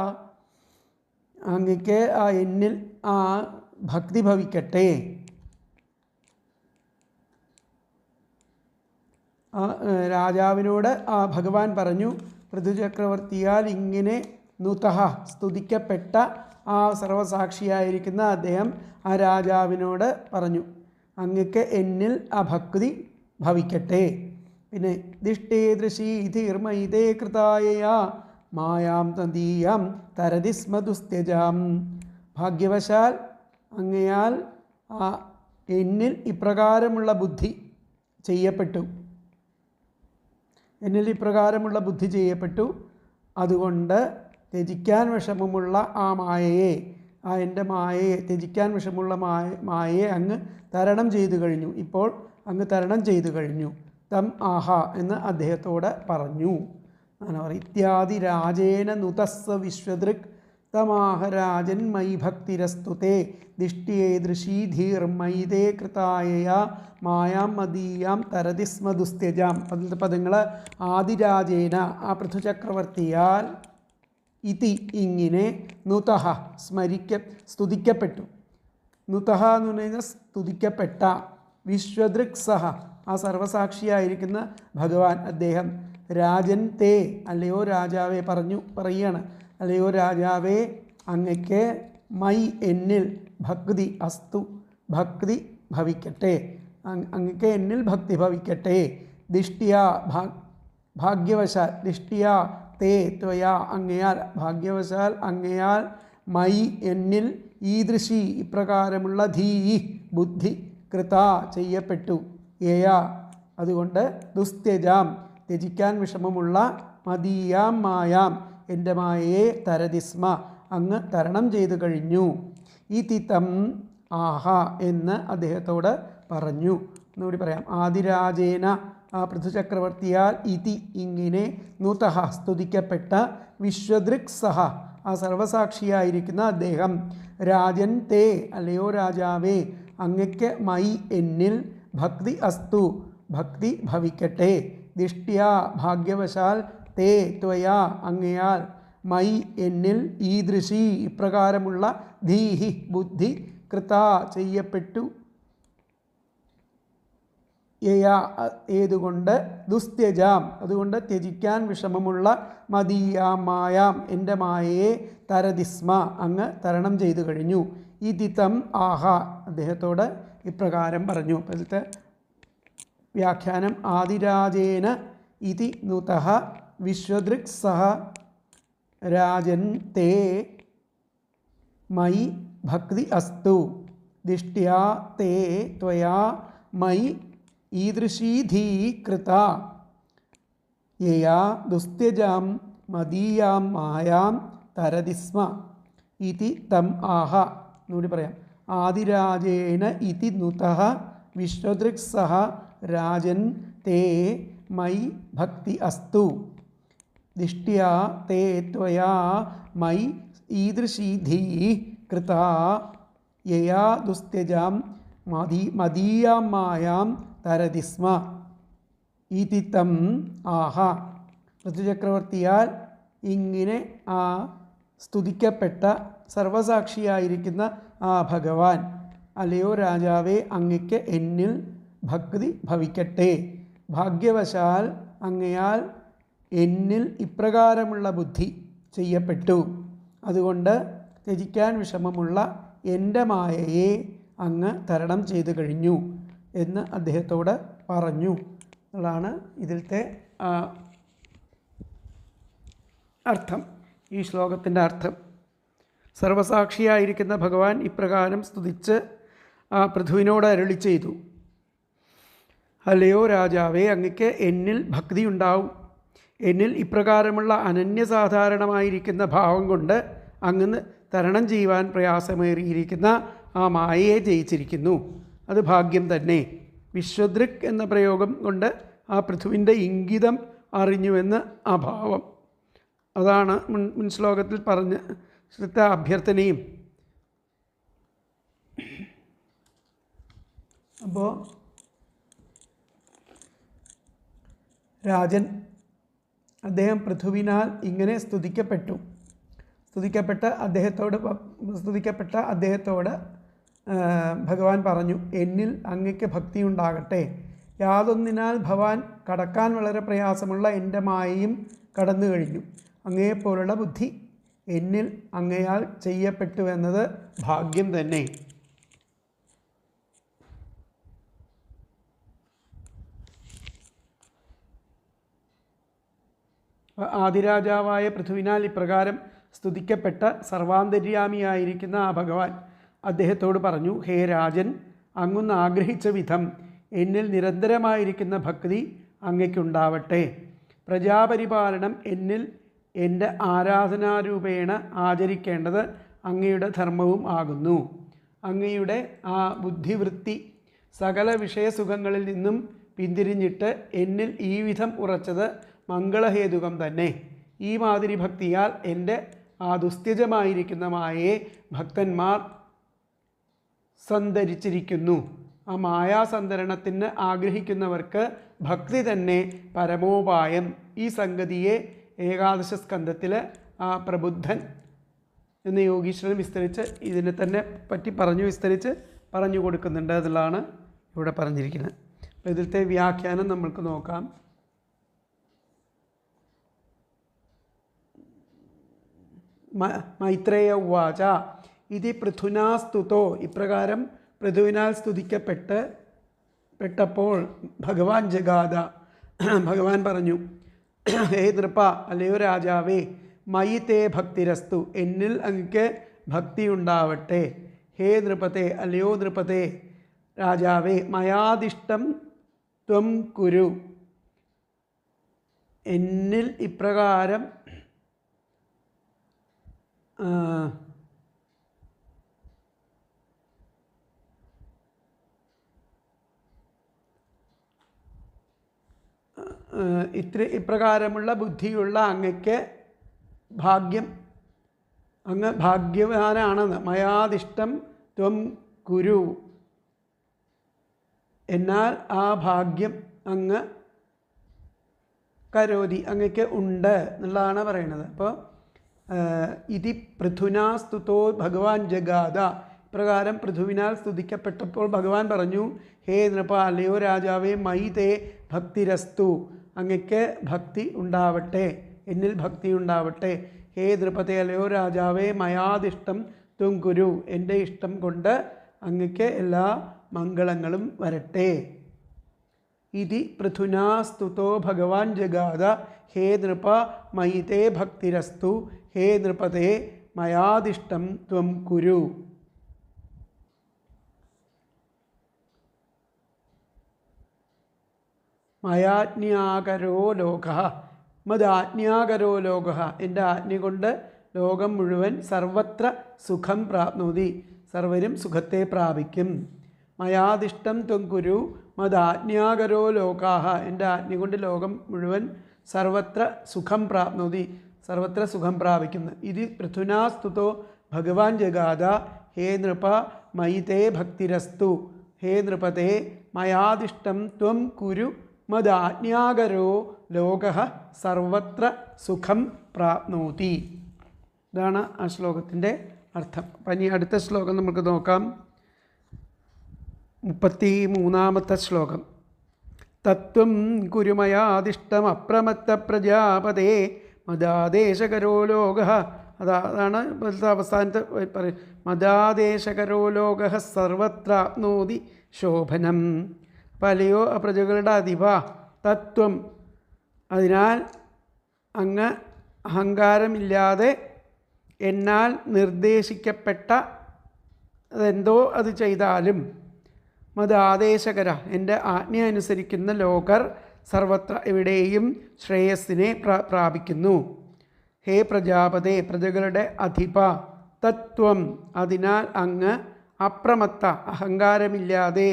അങ്ങയ്ക്ക് ആ എന്നിൽ ആ ഭക്തി ഭവിക്കട്ടെ. രാജാവിനോട് ആ ഭഗവാൻ പറഞ്ഞു, പൃഥുചക്രവർത്തിയാൽ ഇങ്ങനെ നുതഹ, സ്തുതിക്കപ്പെട്ട ആ സർവസാക്ഷിയായിരിക്കുന്ന അദ്ദേഹം ആ രാജാവിനോട് പറഞ്ഞു, അങ്ങക്ക് എന്നിൽ ആ ഭക്തി ഭവിക്കട്ടെ. പിന്നെ ദിഷ്ടേദൃശീധീർമൈതേ കൃതായയാ മായാം തദീയാം തരതി സ്മ ദുസ്ത്യജാം. ഭാഗ്യവശാൽ അങ്ങയാൽ ആ എന്നിൽ ഇപ്രകാരമുള്ള ബുദ്ധി ചെയ്യപ്പെട്ടു, എന്നിൽ ഇപ്രകാരമുള്ള ബുദ്ധി ചെയ്യപ്പെട്ടു. അതുകൊണ്ട് ത്യജിക്കാൻ വിഷമമുള്ള ആ മായയെ, ആ എൻ്റെ മായയെ, ത്യജിക്കാൻ വിഷമുള്ള മായയെ അങ്ങ് തരണം ചെയ്തു കഴിഞ്ഞു, ഇപ്പോൾ അങ്ങ് തരണം ചെയ്തു കഴിഞ്ഞു. തം ആഹ എന്ന് അദ്ദേഹത്തോട് പറഞ്ഞു. അങ്ങനെ പറയും. ഇത്യാദി രാജേന നുതസ്സ വിശ്വദൃക് തമാഹരാജൻ മൈ ഭക്തിരസ്തുതേ ദിഷ്ടേദൃശീധീർമൈതേ കൃതായയാ മായാം മദീയാം തരതി സ്മ ദുസ്ത്യജാം. അതിൻ്റെ പദങ്ങൾ ആദിരാജേന, ആ പൃഥുചക്രവർത്തിയാൽ, ഇതി ഇങ്ങനെ, നുതഹ സ്തുതിക്കപ്പെട്ടു. നുതഹ എന്ന് പറഞ്ഞാൽ സ്തുതിക്കപ്പെട്ട, വിശ്വദൃക് സഹ, ആ സർവസാക്ഷിയായിരിക്കുന്ന ഭഗവാൻ അദ്ദേഹം, രാജൻ തേ, അല്ലയോ രാജാവേ, പറയുകയാണ്, അല്ലയോ രാജാവേ അങ്ങയ്ക്ക് മൈ എന്നിൽ ഭക്തി അസ്തു, ഭക്തി ഭവിക്കട്ടെ, അങ്ങയ്ക്ക് എന്നിൽ ഭക്തി ഭവിക്കട്ടെ. ദിഷ്ടിയ ഭാഗ്യവശാൽ, ദിഷ്ടിയ തേ ത്വയാ അങ്ങയാൽ, ഭാഗ്യവശാൽ അങ്ങയാൽ, മൈ എന്നിൽ, ഈദൃശി ഇപ്രകാരമുള്ള, ധീ ബുദ്ധി, കൃത ചെയ്യപ്പെട്ടു, യയാ അതുകൊണ്ട്, ദുസ്ത്യജാം ത്യജിക്കാൻ വിഷമമുള്ള, മദീയാം മായാം എൻ്റെ മായയെ, തരതിസ്മ അങ്ങ് തരണം ചെയ്തു കഴിഞ്ഞു. ഇതി തം ആഹ എന്ന് അദ്ദേഹത്തോട് പറഞ്ഞു. എന്നുകൂടി പറയാം. ആദിരാജേന, ആ പൃഥുചക്രവർത്തിയാൽ, ഇതി ഇങ്ങനെ, നുതഹ സ്തുതിക്കപ്പെട്ട, വിശ്വദൃക് സഹ ആ സർവസാക്ഷിയായിരിക്കുന്ന അദ്ദേഹം, രാജൻ തേ അല്ലയോ രാജാവേ അങ്ങയ്ക്ക്, മൈ എന്നിൽ, ഭക്തി അസ്തു ഭക്തി ഭവിക്കട്ടെ, ദിഷ്ട്യ ഭാഗ്യവശാൽ, തേ ത്വയാ അങ്ങയാൽ, മൈ എന്നിൽ, ഈദൃശി ഇപ്രകാരമുള്ള, ധീഹി ബുദ്ധി, കൃത ചെയ്യപ്പെട്ടു, യയാ ഏതുകൊണ്ട്, ദുസ്ത്യജാം അതുകൊണ്ട് ത്യജിക്കാൻ വിഷമമുള്ള, മദീയാം മായാം എൻ്റെ മായയെ, തരതിസ്മ അങ്ങ് തരണം ചെയ്തു കഴിഞ്ഞു. ഇതിതം ആഹ അദ്ദേഹത്തോട് ഇപ്രകാരം പറഞ്ഞു. അതിലത്തെ വ്യാഖ്യാനം ആദിരാജേന ഇതി നുതഃ വിശ്വദൃക് സഹ രാജൻ തേ മയി ഭക്തി അസ്തു ദിഷ്ട്യാ തേ ത്വയാ മയി ഈദൃശീധീ കൃത യയാ ദുസ്ത്യജാം മദീയാം മായാം തരതിസ്മ ഇതി തം ആഹ. എന്നൂടി പറയാം. ആദിരാജേന ഇതി നുതഃ വിശ്വദൃക് സഹ രാജൻ തേ മയി ഭക്തി അസ്തു ദിഷ്ട്യാ തേ ത്വയാ മയി ഈദൃശീധീ കൃത യയാ ദുസ്ത്യജാം മദീയാം മായാം തരതിസ്മ ഇതി തം ആഹ. ഋതുചക്രവർത്തിയാൽ ഇങ്ങനെ ആ സ്തുതിക്കപ്പെട്ട സർവസാക്ഷിയായിരിക്കുന്ന ആ ഭഗവാൻ, അല്ലയോ രാജാവേ അങ്ങയ്ക്ക് എന്നിൽ ഭക്തി ഭവിക്കട്ടെ. ഭാഗ്യവശാൽ അങ്ങയാൽ എന്നിൽ ഇപ്രകാരമുള്ള ബുദ്ധി ചെയ്യപ്പെട്ടു. അതുകൊണ്ട് ത്യജിക്കാൻ വിഷമമുള്ള എൻ്റെ മായയെ അങ്ങ് തരണം ചെയ്തു കഴിഞ്ഞു എന്ന് അദ്ദേഹത്തോട് പറഞ്ഞു എന്നുള്ളതാണ് ഇതിലത്തെ അർത്ഥം. ഈ ശ്ലോകത്തിൻ്റെ അർത്ഥം സർവസാക്ഷിയായിരിക്കുന്ന ഭഗവാൻ ഇപ്രകാരം സ്തുതിച്ച് പൃഥുവിനോട് അരുളി ചെയ്തു. അല്ലയോ രാജാവേ അങ്ങയ്ക്ക് എന്നിൽ ഭക്തിയുണ്ടാവും. എന്നിൽ ഇപ്രകാരമുള്ള അനന്യസാധാരണമായിരിക്കുന്ന ഭാവം കൊണ്ട് അങ്ങ് തരണം ചെയ്യുവാൻ പ്രയാസമേറിയിരിക്കുന്ന ആ മായയെ ജയിച്ചിരിക്കുന്നു. അത് ഭാഗ്യം തന്നെ. വിശ്വദൃക് എന്ന പ്രയോഗം കൊണ്ട് ആ പൃഥുവിൻ്റെ ഇംഗിതം അറിഞ്ഞുവെന്ന് ആ ഭാവം. അതാണ് മുൻ ശ്ലോകത്തിൽ പറഞ്ഞ അഭ്യർത്ഥനയും. അപ്പോൾ രാജൻ അദ്ദേഹം പൃഥുവിനാൽ ഇങ്ങനെ സ്തുതിക്കപ്പെട്ട അദ്ദേഹത്തോട് ഭഗവാൻ പറഞ്ഞു, എന്നിൽ അങ്ങയ്ക്ക് ഭക്തിയുണ്ടാകട്ടെ. യാതൊന്നിനാൽ ഭവാൻ കടക്കാൻ വളരെ പ്രയാസമുള്ള എൻ്റെ മായയും കടന്നു കഴിഞ്ഞു. അങ്ങയെപ്പോലുള്ള ബുദ്ധി എന്നിൽ അങ്ങയാൽ ചെയ്യപ്പെട്ടുവെന്നത് ഭാഗ്യം തന്നെ. ആദിരാജാവായ പൃഥുവിനാൽ ഇപ്രകാരം സ്തുതിക്കപ്പെട്ട സർവാന്തര്യാമിയായിരിക്കുന്ന ആ ഭഗവാൻ അദ്ദേഹത്തോട് പറഞ്ഞു, ഹേ രാജൻ, അങ്ങൊന്ന് ആഗ്രഹിച്ച വിധം എന്നിൽ നിരന്തരമായിരിക്കുന്ന ഭക്തി അങ്ങയ്ക്കുണ്ടാവട്ടെ. പ്രജാപരിപാലനം എന്നിൽ എൻ്റെ ആരാധനാരൂപേണ ആചരിക്കേണ്ടത് അങ്ങയുടെ ധർമ്മവും ആകുന്നു. അങ്ങയുടെ ആ ബുദ്ധിവൃത്തി സകല വിഷയസുഖങ്ങളിൽ നിന്നും പിന്തിരിഞ്ഞിട്ട് എന്നിൽ ഈ വിധം ഉറച്ചത് മംഗളഹേതുകം തന്നെ. ഈ മാതിരി ഭക്തിയാൽ എൻ്റെ ആ ദുസ്ത്യജമായിരിക്കുന്ന മായയെ ഭക്തന്മാർ സന്തരിച്ചിരിക്കുന്നു. ആ മായാസന്തരണത്തിന് ആഗ്രഹിക്കുന്നവർക്ക് ഭക്തി തന്നെ പരമോപായം. ഈ സംഗതിയെ ഏകാദശ സ്കന്ധത്തിൽ ആ പ്രബുദ്ധൻ എന്ന യോഗീശ്വരൻ ഇതിനെ തന്നെ പറ്റി വിസ്തരിച്ച് പറഞ്ഞു കൊടുക്കുന്നുണ്ട് എന്നുള്ളതാണ് ഇവിടെ പറഞ്ഞിരിക്കുന്നത്. അപ്പോൾ ഇതിലത്തെ വ്യാഖ്യാനം നമ്മൾക്ക് നോക്കാം. മൈത്രേയ ഉവാച ഇതി പൃഥുനാ സ്തുതോ. ഇപ്രകാരം പൃഥുവിനാൽ സ്തുതിക്കപ്പെട്ടപ്പോൾ ഭഗവാൻ ജഗാദ, ഭഗവാൻ പറഞ്ഞു, ഹേ നൃപ, അല്ലയോ രാജാവേ, മയി തേ ഭക്തിരസ്തു, എന്നിൽ അങ്ങക്ക് ഭക്തിയുണ്ടാവട്ടെ. ഹേ നൃപതേ, അല്ലയോ നൃപതേ രാജാവേ, മയാദിഷ്ടം ത്വം കുരു, എന്നിൽ ഇപ്രകാരം ഇപ്രകാരമുള്ള ബുദ്ധിയുള്ള അങ്ങയ്ക്ക് ഭാഗ്യം, അങ്ങ് ഭാഗ്യവാനാണെന്ന്. മയാദിഷ്ടം ത്വം കുരു, എന്നാൽ ആ ഭാഗ്യം അങ്ങ് കരോതി, അങ്ങയ്ക്ക് ഉണ്ട് എന്നുള്ളതാണ് പറയുന്നത്. അപ്പോൾ ഇതി പൃഥുനാ സ്തുതോ ഭഗവാൻ ജഗാദ, അപ്രകാരം പൃഥുവിനാൽ സ്തുതിക്കപ്പെട്ടപ്പോൾ ഭഗവാൻ പറഞ്ഞു, ഹേ നൃപ, അല്ലയോ രാജാവേ, മയി തേ ഭക്തിരസ്തു, അങ്ങയ്ക്ക് ഭക്തി ഉണ്ടാവട്ടെ, എന്നിൽ ഭക്തി ഉണ്ടാവട്ടെ. ഹേ നൃപതേ, അല്ലയോ രാജാവേ, മയാദിഷ്ടം ത്വം കുരു, എൻ്റെ ഇഷ്ടം കൊണ്ട് അങ്ങയ്ക്ക് എല്ലാ മംഗളങ്ങളും വരട്ടെ. ഇതി പൃഥുനാ സ്തുതോ ഭഗവാൻ ജഗാദ, ഹേ നൃപ മയി തേ ഭക്തിരസ്തു, ഹേ നൃപതേ മയാദിഷ്ടം ത്വം കുരു. മയാജ്ഞാകരോ ലോക, മദാജ്ഞാകരോ ലോക, എൻ്റെ ആജ്ഞ കൊണ്ട് ലോകം മുഴുവൻ സർവത്ര സുഖം പ്രാപ്നോതി, സർവരും സുഖത്തെ പ്രാപിക്കും. മയാദിഷ്ടം ത്വം കുരു മദാജ്ഞാകരോ ലോകാഹ, എൻ്റെ ആജ്ഞ കൊണ്ട് ലോകം മുഴുവൻ സർവത്ര സുഖം പ്രാപ്നോതി, സർവത്ര സുഖം പ്രാപിക്കുന്നു. ഇത് പൃഥുനാ സ്തുതോ ഭഗവാൻ ജഗാദ, ഹേ നൃപ മയി തേ ഭക്തിരസ്തു, ഹേ നൃപതേ മയാദിഷ്ടം ത്വം കുരു മദാജ്ഞാകരോ ലോകഃ സർവത്ര സുഖം പ്രാപ്നോതി. ഇതാണ് ആ ശ്ലോകത്തിൻ്റെ അർത്ഥം. അപ്പം ഇനി അടുത്ത ശ്ലോകം നമുക്ക് നോക്കാം. 33-ാമത്തെ ശ്ലോകം. തത്വം കുരുമയാദിഷ്ടം അപ്രമത്ത പ്രജാപതേ മദാദേശകരോ ലോകഃ, അതാണ് അവസാനത്തെ പറയും. മദാദേശകരോ ലോകഃ സർവത്രാപ്നോതി ശോഭനം. പലയോ പ്രജകളുടെ അധിപ, തത്വം, അതിനാൽ അങ്ങ് അഹങ്കാരമില്ലാതെ എന്നാൽ നിർദ്ദേശിക്കപ്പെട്ട എന്തോ അത് ചെയ്താലും, മദാദേശകര, എൻ്റെ ആജ്ഞ അനുസരിക്കുന്ന ലോകർ സർവത്ര എവിടെയും ശ്രേയസ്സിനെ പ്രാപിക്കുന്നു. ഹേ പ്രജാപതേ, പ്രജകളുടെ അധിപ, തത്വം, അതിനാൽ അങ്ങ് അപ്രമത്ത, അഹങ്കാരമില്ലാതെ,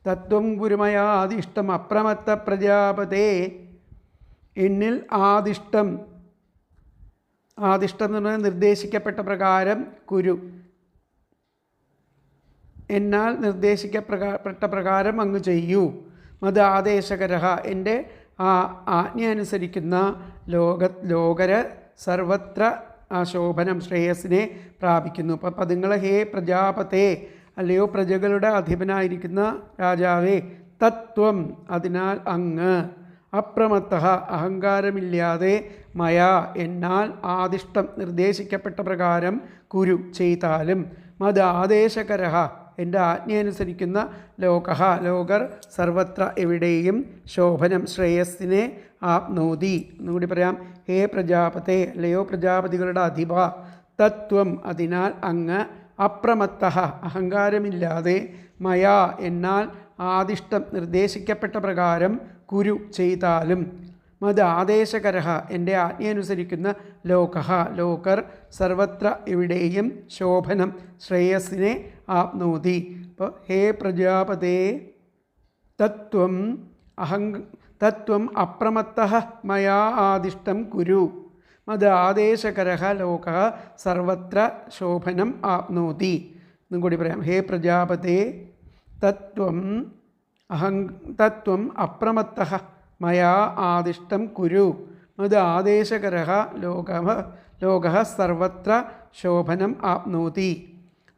തത്വം ഗുരുമയാദിഷ്ടം അപ്രമത്ത പ്രജാപതേ, എന്നിൽ ആദിഷ്ടം, ആദിഷ്ടം എന്ന് പറഞ്ഞാൽ നിർദ്ദേശിക്കപ്പെട്ട പ്രകാരം, കുരു, എന്നാൽ നിർദ്ദേശിക്കപ്പെട്ട പ്രകാരം അങ്ങ് ചെയ്യൂ. മദാദേശകരഹ, എൻ്റെ ആ ആജ്ഞ അനുസരിക്കുന്ന ലോകര സർവത്ര ശോഭനം, ശ്രേയസ്സിനെ പ്രാപിക്കുന്നു. അപ്പം പദങ്ങൾ, ഹേ പ്രജാപതേ, അല്ലയോ പ്രജകളുടെ അധിപനായിരിക്കുന്ന രാജാവേ, തത്വം, അതിനാൽ അങ്ങ്, അപ്രമത്ത, അഹങ്കാരമില്ലാതെ, മയാ, എന്നാൽ, ആദിഷ്ടം, നിർദ്ദേശിക്കപ്പെട്ട പ്രകാരം, കുരു, ചെയ്താലും, മദാദേശകരഹ, എൻ്റെ ആജ്ഞ അനുസരിക്കുന്ന ലോകഃ, ലോകർ സർവത്ര എവിടെയും ശോഭനം, ശ്രേയസ്സിനെ ആപ്നോതി. എന്നുകൂടി പറയാം. ഹേ പ്രജാപതേ, അല്ലയോ പ്രജാപതികളുടെ അധിപ, തത്വം, അതിനാൽ അങ്ങ്, അപ്രമത്ത, അഹങ്കാരമില്ലാതെ, മയാ, എന്നാൽ ആദിഷ്ടം, നിർദ്ദേശിക്കപ്പെട്ട പ്രകാരം, കുരു, ചെയ്താലും, മദാദേശകരഹ, എൻ്റെ ആജ്ഞയനുസരിക്കുന്ന ലോകഃ, ലോകർ സർവത്ര എവിടെയും ശോഭനം, ശ്രേയസ്സിനെ ആപ്നോതി. അപ്പോൾ ഹേ പ്രജാപതേ, തത്വം അപ്രമത്തഃ മയാ ആദിഷ്ടം കുരു മദാദേശകരഃ ലോകഃ സർവത്ര ശോഭനം ആപ്നോതി. എന്നും കൂടി പറയാം. ഹേ പ്രജാപതേ, തത്വം അപ്രമത്തഃ മയാ ആദിഷ്ടം കുരു മദാദേശകരഃ ലോകഃ സർവത്ര ശോഭനം ആപ്നോതി.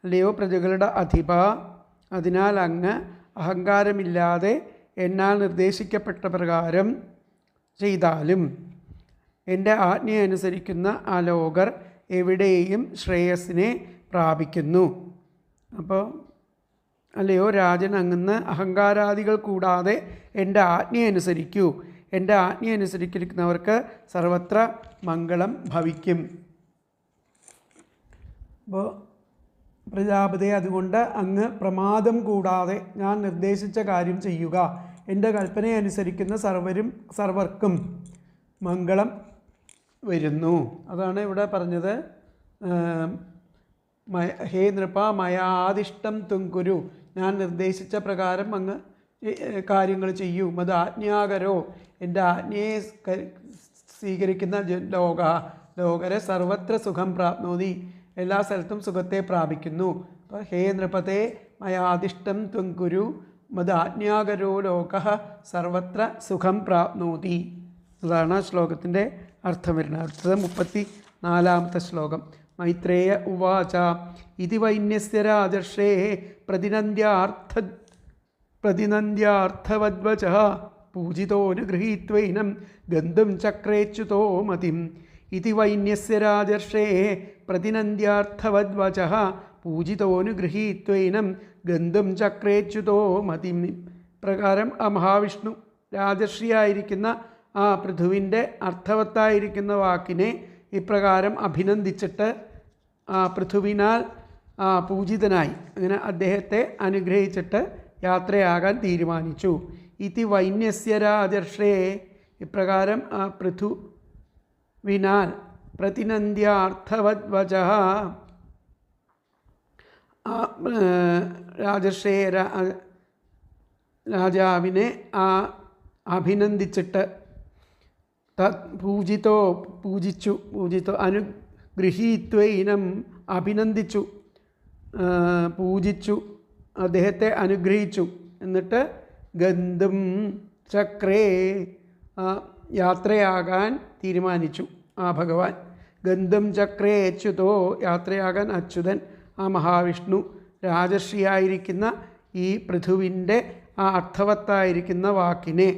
അല്ലയോ പ്രജകളുടെ അധിപ, അതിനാൽ അങ്ങ് അഹങ്കാരമില്ലാതെ എന്നാൽ നിർദ്ദേശിക്കപ്പെട്ട പ്രകാരം ചെയ്താലും എൻ്റെ ആജ്ഞയനുസരിക്കുന്ന ആ ലോകർ എവിടെയും ശ്രേയസ്സിനെ പ്രാപിക്കുന്നു. അപ്പോൾ അല്ലയോ രാജൻ, അങ്ങ് അഹങ്കാരാദികൾ കൂടാതെ എൻ്റെ ആജ്ഞയനുസരിക്കൂ. എൻ്റെ ആജ്ഞയനുസരിക്കുന്നവർക്ക് സർവത്ര മംഗളം ഭവിക്കും. അപ്പോൾ പ്രജാപതി, അതുകൊണ്ട് അങ്ങ് പ്രമാദം കൂടാതെ ഞാൻ നിർദ്ദേശിച്ച കാര്യം ചെയ്യുക. എൻ്റെ കൽപ്പനയനുസരിക്കുന്ന സർവർക്കും മംഗളം വരുന്നു. അതാണ് ഇവിടെ പറഞ്ഞത്. ഹേ നൃപ മയാദിഷ്ടം തുങ്കുരു, ഞാൻ നിർദ്ദേശിച്ച പ്രകാരം അങ്ങ് കാര്യങ്ങൾ ചെയ്യൂ. മത് ആജ്ഞാകരോ, എൻ്റെ ആജ്ഞയെ സ്വീകരിക്കുന്ന ലോകരെ സർവത്ര സുഖം പ്രാപ്നോതി, എല്ലാ സ്ഥലത്തും സുഖത്തെ പ്രാപിക്കുന്നു. അപ്പോൾ ഹേ നൃപതേ മയാദിഷ്ടം ത്വങ്കുരു മദാജ്ഞാകരോ ലോകഃ സർവത്ര സുഖം പ്രാപ്നോതി. അതാണ് ശ്ലോകത്തിൻ്റെ അർത്ഥം വരുന്നത്. അടുത്തത് 34-ാമത്തെ ശ്ലോകം. മൈത്രേയ ഉവാച ഇതി വൈന്യസ്യ രാജർഷേ പ്രതിനന്ദ്യാർത്ഥവദ്വചഃ പൂജിതോനുഗൃഹീത്വൈനം ഗന്ധും ചക്രേച്യുതോ മതിം. ഇതി വൈന്യസ്യ രാജർഷേ പ്രതിനന്ദ്യാർത്ഥവദ്വചഃ പൂജിതോനുഗൃഹീത്വൈനം ഗന്ധും ചക്രേച്യുതോ മതിം. പ്രകാരം ആ മഹാവിഷ്ണു രാജർഷിയായിരിക്കുന്ന ആ പൃഥുവിൻ്റെ അർത്ഥവത്തായിരിക്കുന്ന വാക്കിനെ ഇപ്രകാരം അഭിനന്ദിച്ചിട്ട് പൃഥുവിനാൽ പൂജിതനായി അങ്ങനെ അദ്ദേഹത്തെ അനുഗ്രഹിച്ചിട്ട് യാത്രയാകാൻ തീരുമാനിച്ചു. ഇതി വൈന്യസ്യ രാജർഷേ ഇപ്രകാരം ആ പൃഥുവിനാൽ പ്രതിനന്ദ്യാർത്ഥവദ്വചഃ രാജർഷേ രാജാവിനെ അഭിനന്ദിച്ചിട്ട് പൂജിച്ചു അനുഗൃഹീത്വൈനം അഭിനന്ദിച്ചു പൂജിച്ചു അദ്ദേഹത്തെ അനുഗ്രഹിച്ചു. എന്നിട്ട് ഗന്ധും ചക്രേ യാത്രയാകാൻ തീരുമാനിച്ചു ആ ഭഗവാൻ. ഗന്ധും ചക്രേ അച്യുതോ യാത്രയാകാൻ അച്യുതൻ ആ മഹാവിഷ്ണു രാജർഷിയായിരിക്കുന്ന ഈ പൃഥുവിൻ്റെ ആ അർത്ഥവത്തായിരിക്കുന്ന വാക്കിനെ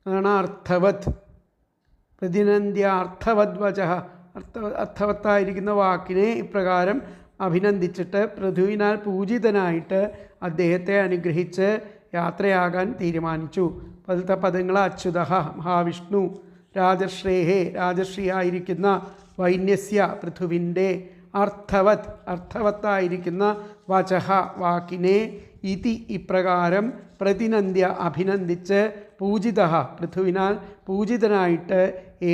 അതാണ് അർത്ഥവത്. പ്രതിനന്ദ്യാർത്ഥവദ്വചഃ അർത്ഥവത്തായിരിക്കുന്ന വാക്കിനെ ഇപ്രകാരം അഭിനന്ദിച്ചിട്ട് പൃഥുവിനാൽ പൂജിതനായിട്ട് അദ്ദേഹത്തെ അനുഗ്രഹിച്ച് യാത്രയാകാൻ തീരുമാനിച്ചു. അതിലത്തെ പദങ്ങൾ അച്യുതഃ മഹാവിഷ്ണു, രാജശ്രേഹേ രാജശ്രീയായിരിക്കുന്ന, വൈന്യസ്യ പൃഥുവിൻ്റെ, അർത്ഥവത്തായിരിക്കുന്ന വചഃ വാക്കിനെ, ഇതി ഇപ്രകാരം പ്രതിനന്ദ്യ അഭിനന്ദിച്ച്, പൂജിതഃ പൃഥുവിനാൽ പൂജിതനായിട്ട്,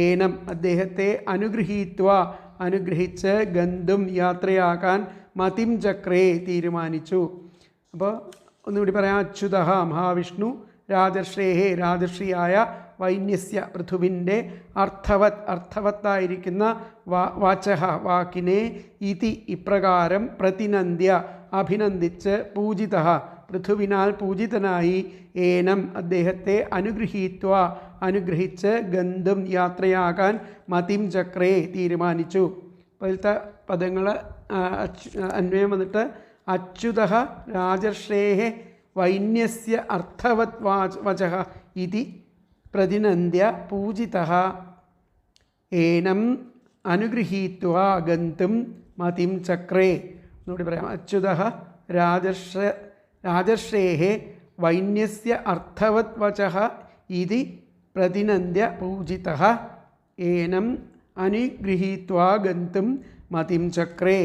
ഏനം അദ്ദേഹത്തെ അനുഗ്രഹിച്ച് ഗന്ധും യാത്രയാക്കാൻ മതിം ചക്രേ തീരുമാനിച്ചു. അപ്പോൾ ഒന്നുകൂടി പറയാം. അച്യുതഃ മഹാവിഷ്ണു, രാജർഷേഹേ രാജർഷിയായ, വൈന്യസ്യ പൃഥുവിൻ്റെ, അർത്ഥവത്തായിരിക്കുന്ന വാചഃ വാക്കിനെ, ഇതി ഇപ്രകാരം പ്രതിനന്ദ്യ അഭിനന്ദിച്ച്, പൂജിതഃ പൃഥുവിനാൽ പൂജിതനായി, ഏനം അദ്ദേഹത്തെ അനുഗ്രഹിച്ച് ഗന്ധും യാത്രയാകാൻ മതിം ചക്രേ തീരുമാനിച്ചു. അതിലത്തെ പദങ്ങൾ അന്വയം വന്നിട്ട് അച്യുതഃ രാജർഷേഹ വൈന്യസ്യ അർത്ഥവത് വചഃ ഇതി പ്രതിനന്ദ്യ പൂജിതഃ ഏനം അനുഗൃഹീത്വാ ഗന്തും മതിം ചക്രേ. എന്നുകൂടി പറയാം. അച്യുതഃ രാജർഷേഹ വൈന്യസ്യ അർത്ഥവത് വചഃ ഇതി പ്രതിനന്ദ്യ പൂജിതഃ ഏനം അനുഗൃഹീത്വാ ഗന്തും മതിം ചക്രേ.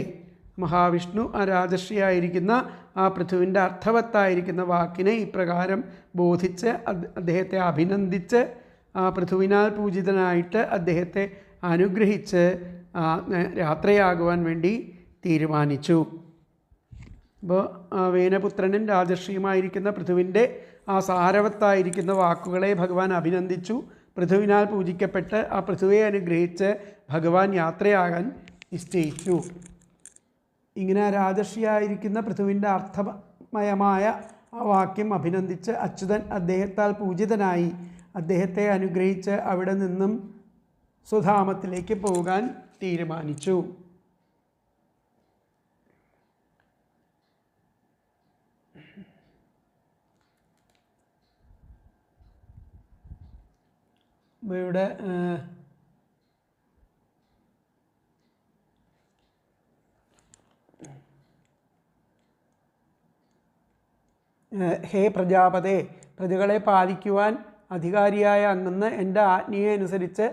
മഹാവിഷ്ണു ആ രാജർഷിയായിരിക്കുന്ന ആ പൃഥുവിൻ്റെ അർത്ഥവത്തായിരിക്കുന്ന വാക്കിനെ ഇപ്രകാരം ബോധിച്ച് അദ്ദേഹത്തെ അഭിനന്ദിച്ച്, ആ പൃഥുവിനാൽ പൂജിതനായിട്ട് അദ്ദേഹത്തെ അനുഗ്രഹിച്ച് യാത്രയാകുവാൻ വേണ്ടി തീരുമാനിച്ചു. അപ്പോൾ വേനപുത്രനും രാജർഷിയുമായിരിക്കുന്ന പൃഥുവിൻ്റെ ആ സാരവത്തായിരിക്കുന്ന വാക്കുകളെ ഭഗവാൻ അഭിനന്ദിച്ചു. പൃഥുവിനാൽ പൂജിക്കപ്പെട്ട് ആ പൃഥുവെ അനുഗ്രഹിച്ച് ഭഗവാൻ യാത്രയാകാൻ നിശ്ചയിച്ചു. ഇങ്ങനെ രാജർഷിയായിരിക്കുന്ന പൃഥുവിൻ്റെ അർത്ഥമയമായ ആ വാക്യം അഭിനന്ദിച്ച് അച്യുതൻ അദ്ദേഹത്താൽ പൂജിതനായി അദ്ദേഹത്തെ അനുഗ്രഹിച്ച് അവിടെ നിന്നും സ്വധാമത്തിലേക്ക് പോകാൻ തീരുമാനിച്ചു. ഇവിടെ ഹേ പ്രജാപതേ, പ്രജകളെ പാലിക്കുവാൻ അധികാരിയായ അങ്ങന്ന് എൻ്റെ ആജ്ഞയെ അനുസരിച്ച്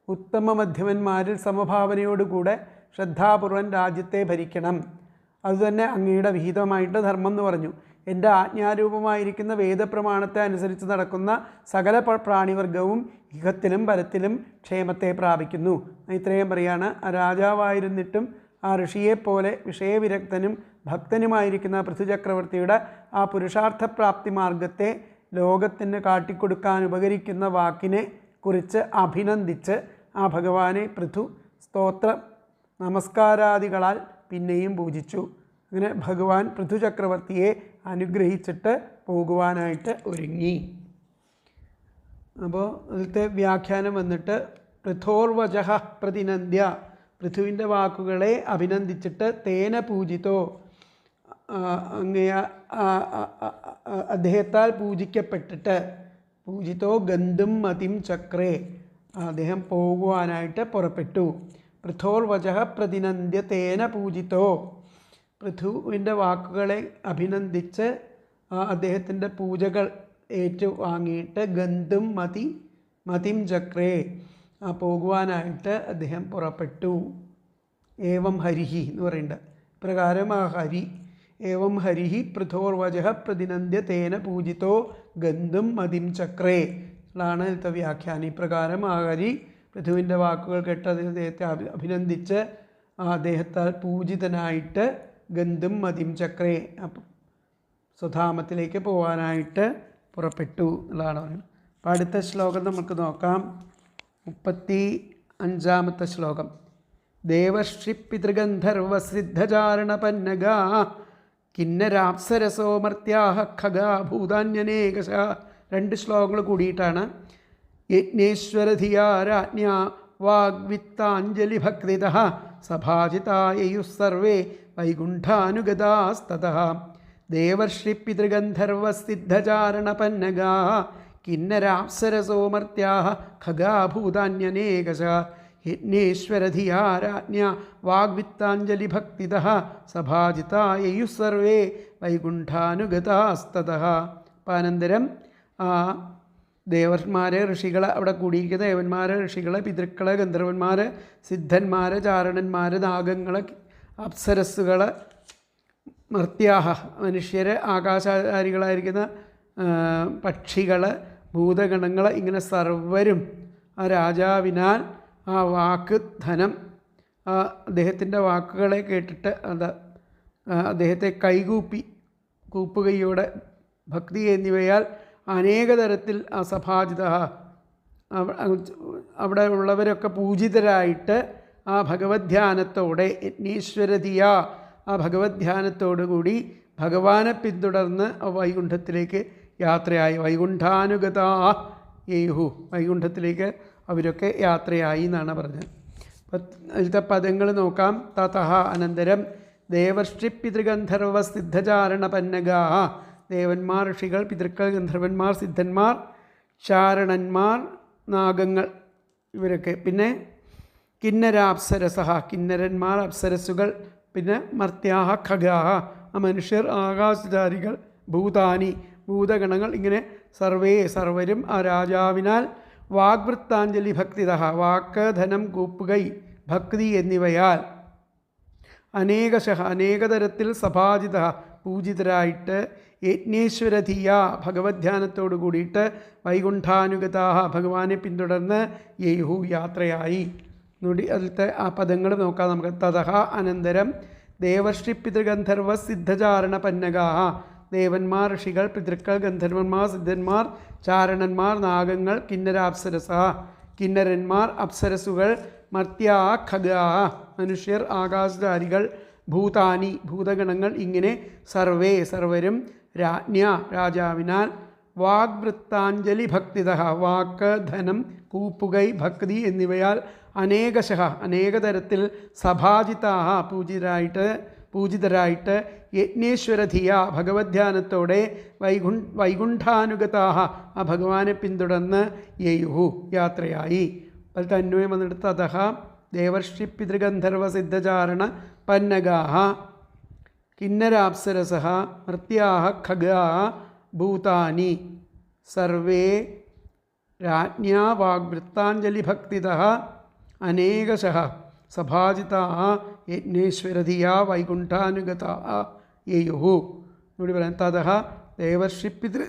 ഉത്തമ മധ്യമന്മാരിൽ സമഭാവനയോടുകൂടെ ശ്രദ്ധാപൂർവൻ രാജ്യത്തെ ഭരിക്കണം. അതുതന്നെ അങ്ങയുടെ വിഹിതമായിട്ട് ധർമ്മം എന്ന് പറഞ്ഞു. എൻ്റെ ആജ്ഞാരൂപമായിരിക്കുന്ന വേദപ്രമാണത്തെ അനുസരിച്ച് നടക്കുന്ന സകല പ്രാണിവർഗവും ഇഹത്തിലും പരത്തിലും ക്ഷേമത്തെ പ്രാപിക്കുന്നു. ഇത്രയും പറയാണ്. രാജാവായിരുന്നിട്ടും ആ ഋഷിയെപ്പോലെ വിഷയവിരക്തനും ഭക്തനുമായിരിക്കുന്ന പൃഥുചക്രവർത്തിയുടെ ആ പുരുഷാർത്ഥപ്രാപ്തി മാർഗത്തെ ലോകത്തിന് കാട്ടിക്കൊടുക്കാൻ ഉപകരിക്കുന്ന വാക്കിനെ കുറിച്ച് അഭിനന്ദിച്ച് ആ ഭഗവാനെ പൃഥു സ്തോത്ര നമസ്കാരാദികളാൽ പിന്നെയും പൂജിച്ചു. അങ്ങനെ ഭഗവാൻ പൃഥുചക്രവർത്തിയെ അനുഗ്രഹിച്ചിട്ട് പോകുവാനായിട്ട് ഒരുങ്ങി. അപ്പോൾ അതിലത്തെ വ്യാഖ്യാനം വന്നിട്ട് പൃഥോർവചഃ പ്രതിനന്ദ്യ, പൃഥുവിൻ്റെ വാക്കുകളെ അഭിനന്ദിച്ചിട്ട് തേന പൂജിതോ അങ്ങയ അദ്ദേഹത്താൽ പൂജിക്കപ്പെട്ടിട്ട് പൂജിതോ ഗന്ധും മതിം ചക്രേ അദ്ദേഹം പോകുവാനായിട്ട് പുറപ്പെട്ടു. പൃഥോർവചഃ പ്രതിനന്ദ്യ തേന പൂജിതോ പൃഥുവിൻ്റെ വാക്കുകളെ അഭിനന്ദിച്ച് അദ്ദേഹത്തിൻ്റെ പൂജകൾ ഏറ്റുവാങ്ങിയിട്ട് ഗന്ധും മതിം ചക്രേ പോകുവാനായിട്ട് അദ്ദേഹം പുറപ്പെട്ടു. ഏവം ഹരിഹി എന്ന് പറയുന്നുണ്ട്. പ്രകാരം ആ ഹരി ഏവം ഹരിഹി പൃഥോർവചഃ പ്രതിനന്ദ്യ തേന പൂജിതോ ഗന്ധും മതിം ചക്രേ ാണ് ഇതിൻ്റെ വ്യാഖ്യാനം. ഇപ്രകാരം ആ ഹരി പൃഥുവിൻ്റെ വാക്കുകൾ കേട്ട് അദ്ദേഹത്തെ അഭിനന്ദിച്ച് അദ്ദേഹത്താൽ പൂജിതനായിട്ട് ഗന്ധും മതിം ചക്രേ സ്വധാമത്തിലേക്ക് പോകാനായിട്ട് പുറപ്പെട്ടു എന്നുള്ളതാണ് പറയുന്നത്. അപ്പോൾ അടുത്ത ശ്ലോകം നമുക്ക് നോക്കാം. 35-ാമത്തെ ശ്ലോകം. ദേവർഷി പിതൃഗന്ധർവസിദ്ധചാരണപന്നഗാ കിന്നരാപ്സരസോ മർത്യാഹ ഖഗാ ഭൂതാന്യനേകശ. 2 ശ്ലോകങ്ങൾ കൂടിയിട്ടാണ്. യജ്ഞേശ്വരധിയാ രാജ്ഞാ വാഗ്വിത്താഞ്ജലിഭക്തിതഃ സഭാജിതായയുഃ സർവേ വൈകുണ്ഠാനുഗതാസ്തതഃ. ദേവർഷി പിതൃഗന്ധർവസിദ്ധചാരണപന്നഗാ കിന്നരാപ്സരസോ മർത്യാഹ ഖഗാ ഭൂതാന്യനേകശ. യജ്ഞേശ്വരധിയാ രാജ്ഞാ വാഗ്വിത്താഞ്ജലിഭക്തിതഃ സഭാജിതായയുഃ സർവേ വൈകുണ്ഠാനുഗതാസ്തതഃ. അപ്പം അനന്തരം ദേവന്മാരെ ഋഷികൾ അവിടെ കൂടിയിരിക്കുന്ന ദേവന്മാരെ ഋഷികൾ പിതൃക്കൾ ഗന്ധർവന്മാർ സിദ്ധന്മാർ ചാരണന്മാർ നാഗങ്ങൾ അപ്സരസ്സുകൾ മർത്യാഹ മനുഷ്യർ ആകാശാരികളായിരിക്കുന്ന പക്ഷികൾ ഭൂതഗണങ്ങൾ ഇങ്ങനെ സർവരും ആ രാജാവിനാൽ ആ വാക്ക് ധനം അദ്ദേഹത്തിൻ്റെ വാക്കുകളെ കേട്ടിട്ട് അദ്ദേഹത്തെ കൂപ്പുകൈയോടെ ഭക്തി എന്നിവയാൽ അനേക തരത്തിൽ ആ സഭാജിത അവിടെ ഉള്ളവരൊക്കെ പൂജിതരായിട്ട് ആ ഭഗവദ്ധ്യാനത്തോടെ യജ്ഞേശ്വരധിയ ആ ഭഗവദ്ധ്യാനത്തോടുകൂടി ഭഗവാനെ പിന്തുടർന്ന് വൈകുണ്ഠത്തിലേക്ക് യാത്രയായി. വൈകുണ്ഠാനുഗതാ യേഹു വൈകുണ്ഠത്തിലേക്ക് അവരൊക്കെ യാത്രയായി എന്നാണ് പറഞ്ഞത്. അപ്പം അതിലത്തെ പദങ്ങൾ നോക്കാം. തതഃ അനന്തരം ദേവർഷി പിതൃഗന്ധർവ സിദ്ധചാരണപന്നഗാ ദേവന്മാർ ഋഷികൾ പിതൃക്കൾ ഗന്ധർവന്മാർ സിദ്ധന്മാർ ചാരണന്മാർ നാഗങ്ങൾ ഇവരൊക്കെ. പിന്നെ കിന്നരാപ്സരസഹ കിന്നരന്മാർ അപ്സരസ്സുകൾ. പിന്നെ മർത്യാഹ ഖഗാഹ ആ മനുഷ്യർ ആകാശചാരികൾ. ഭൂതാനി ഭൂതഗണങ്ങൾ. ഇങ്ങനെ സർവരും ആ രാജാവിനാൽ വാഗ്വൃത്താഞ്ജലി ഭക്തിത വാക്ക് ധനം കൂപ്പുകൈ ഭക്തി എന്നിവയാൽ അനേക തരത്തിൽ സഭാജിത പൂജിതരായിട്ട് യജ്ഞേശ്വരധിയ ഭഗവദ്ധ്യാനത്തോടു കൂടിയിട്ട് വൈകുണ്ഠാനുഗതാഹ ഭഗവാനെ പിന്തുടർന്ന് യേഹു യാത്രയായി. എന്നുകൂടി അതിലത്തെ ആ പദങ്ങൾ നോക്കാം നമുക്ക്. തതഃ അനന്തരം ദേവർഷി പിതൃഗന്ധർവ സിദ്ധചാരണപന്നഗാഹ ദേവന്മാർ ഋഷികൾ പിതൃക്കൾ ഗന്ധർവന്മാർ സിദ്ധന്മാർ ചാരണന്മാർ നാഗങ്ങൾ കിന്നരാപ്സരസ കിന്നരന്മാർ അപ്സരസുകൾ മർത്യാ ഖഗാ മനുഷ്യർ ആകാശധാരികൾ ഭൂതാനി ഭൂതഗണങ്ങൾ. ഇങ്ങനെ സർവരും രാജാവിനാൽ വാഗ്വൃത്താഞ്ജലി ഭക്തിത വാക്ക് ധനം കൂപ്പുകൈ ഭക്തി എന്നിവയാൽ അനേക തരത്തിൽ സഭാജിതാ പൂജിതരായിട്ട് യജ്ഞേശ്വരധിയ ഭഗവദ്ധ്യാനത്തോടെ വൈകുണ്ഠാനുഗതാഹ ആ ഭഗവാനെ പിന്തുടർന്ന് യേയുഹു യാത്രയായി. അതിൽ തന്വയം വന്നിട്ട് തതഃ ദേവർഷി പിതൃഗന്ധർവ സിദ്ധചാരണ പന്നഗാഹ കിന്നരാപ്സരസഃ മർത്യാഹ ഖഗാ ഭൂതാനി സർവേ രാജ്ഞാ വാഗ്വൃത്താഞ്ജലിഭക്തിതഃ അനേകശഃ സഭാജിതാഃ യജ്ഞേശ്വരധിയാ വൈകുണ്ഠാനുഗതാഃ യേയുഹു. ഇവിടെ പറയാം. തതഃ ദേവർഷി പിതൃ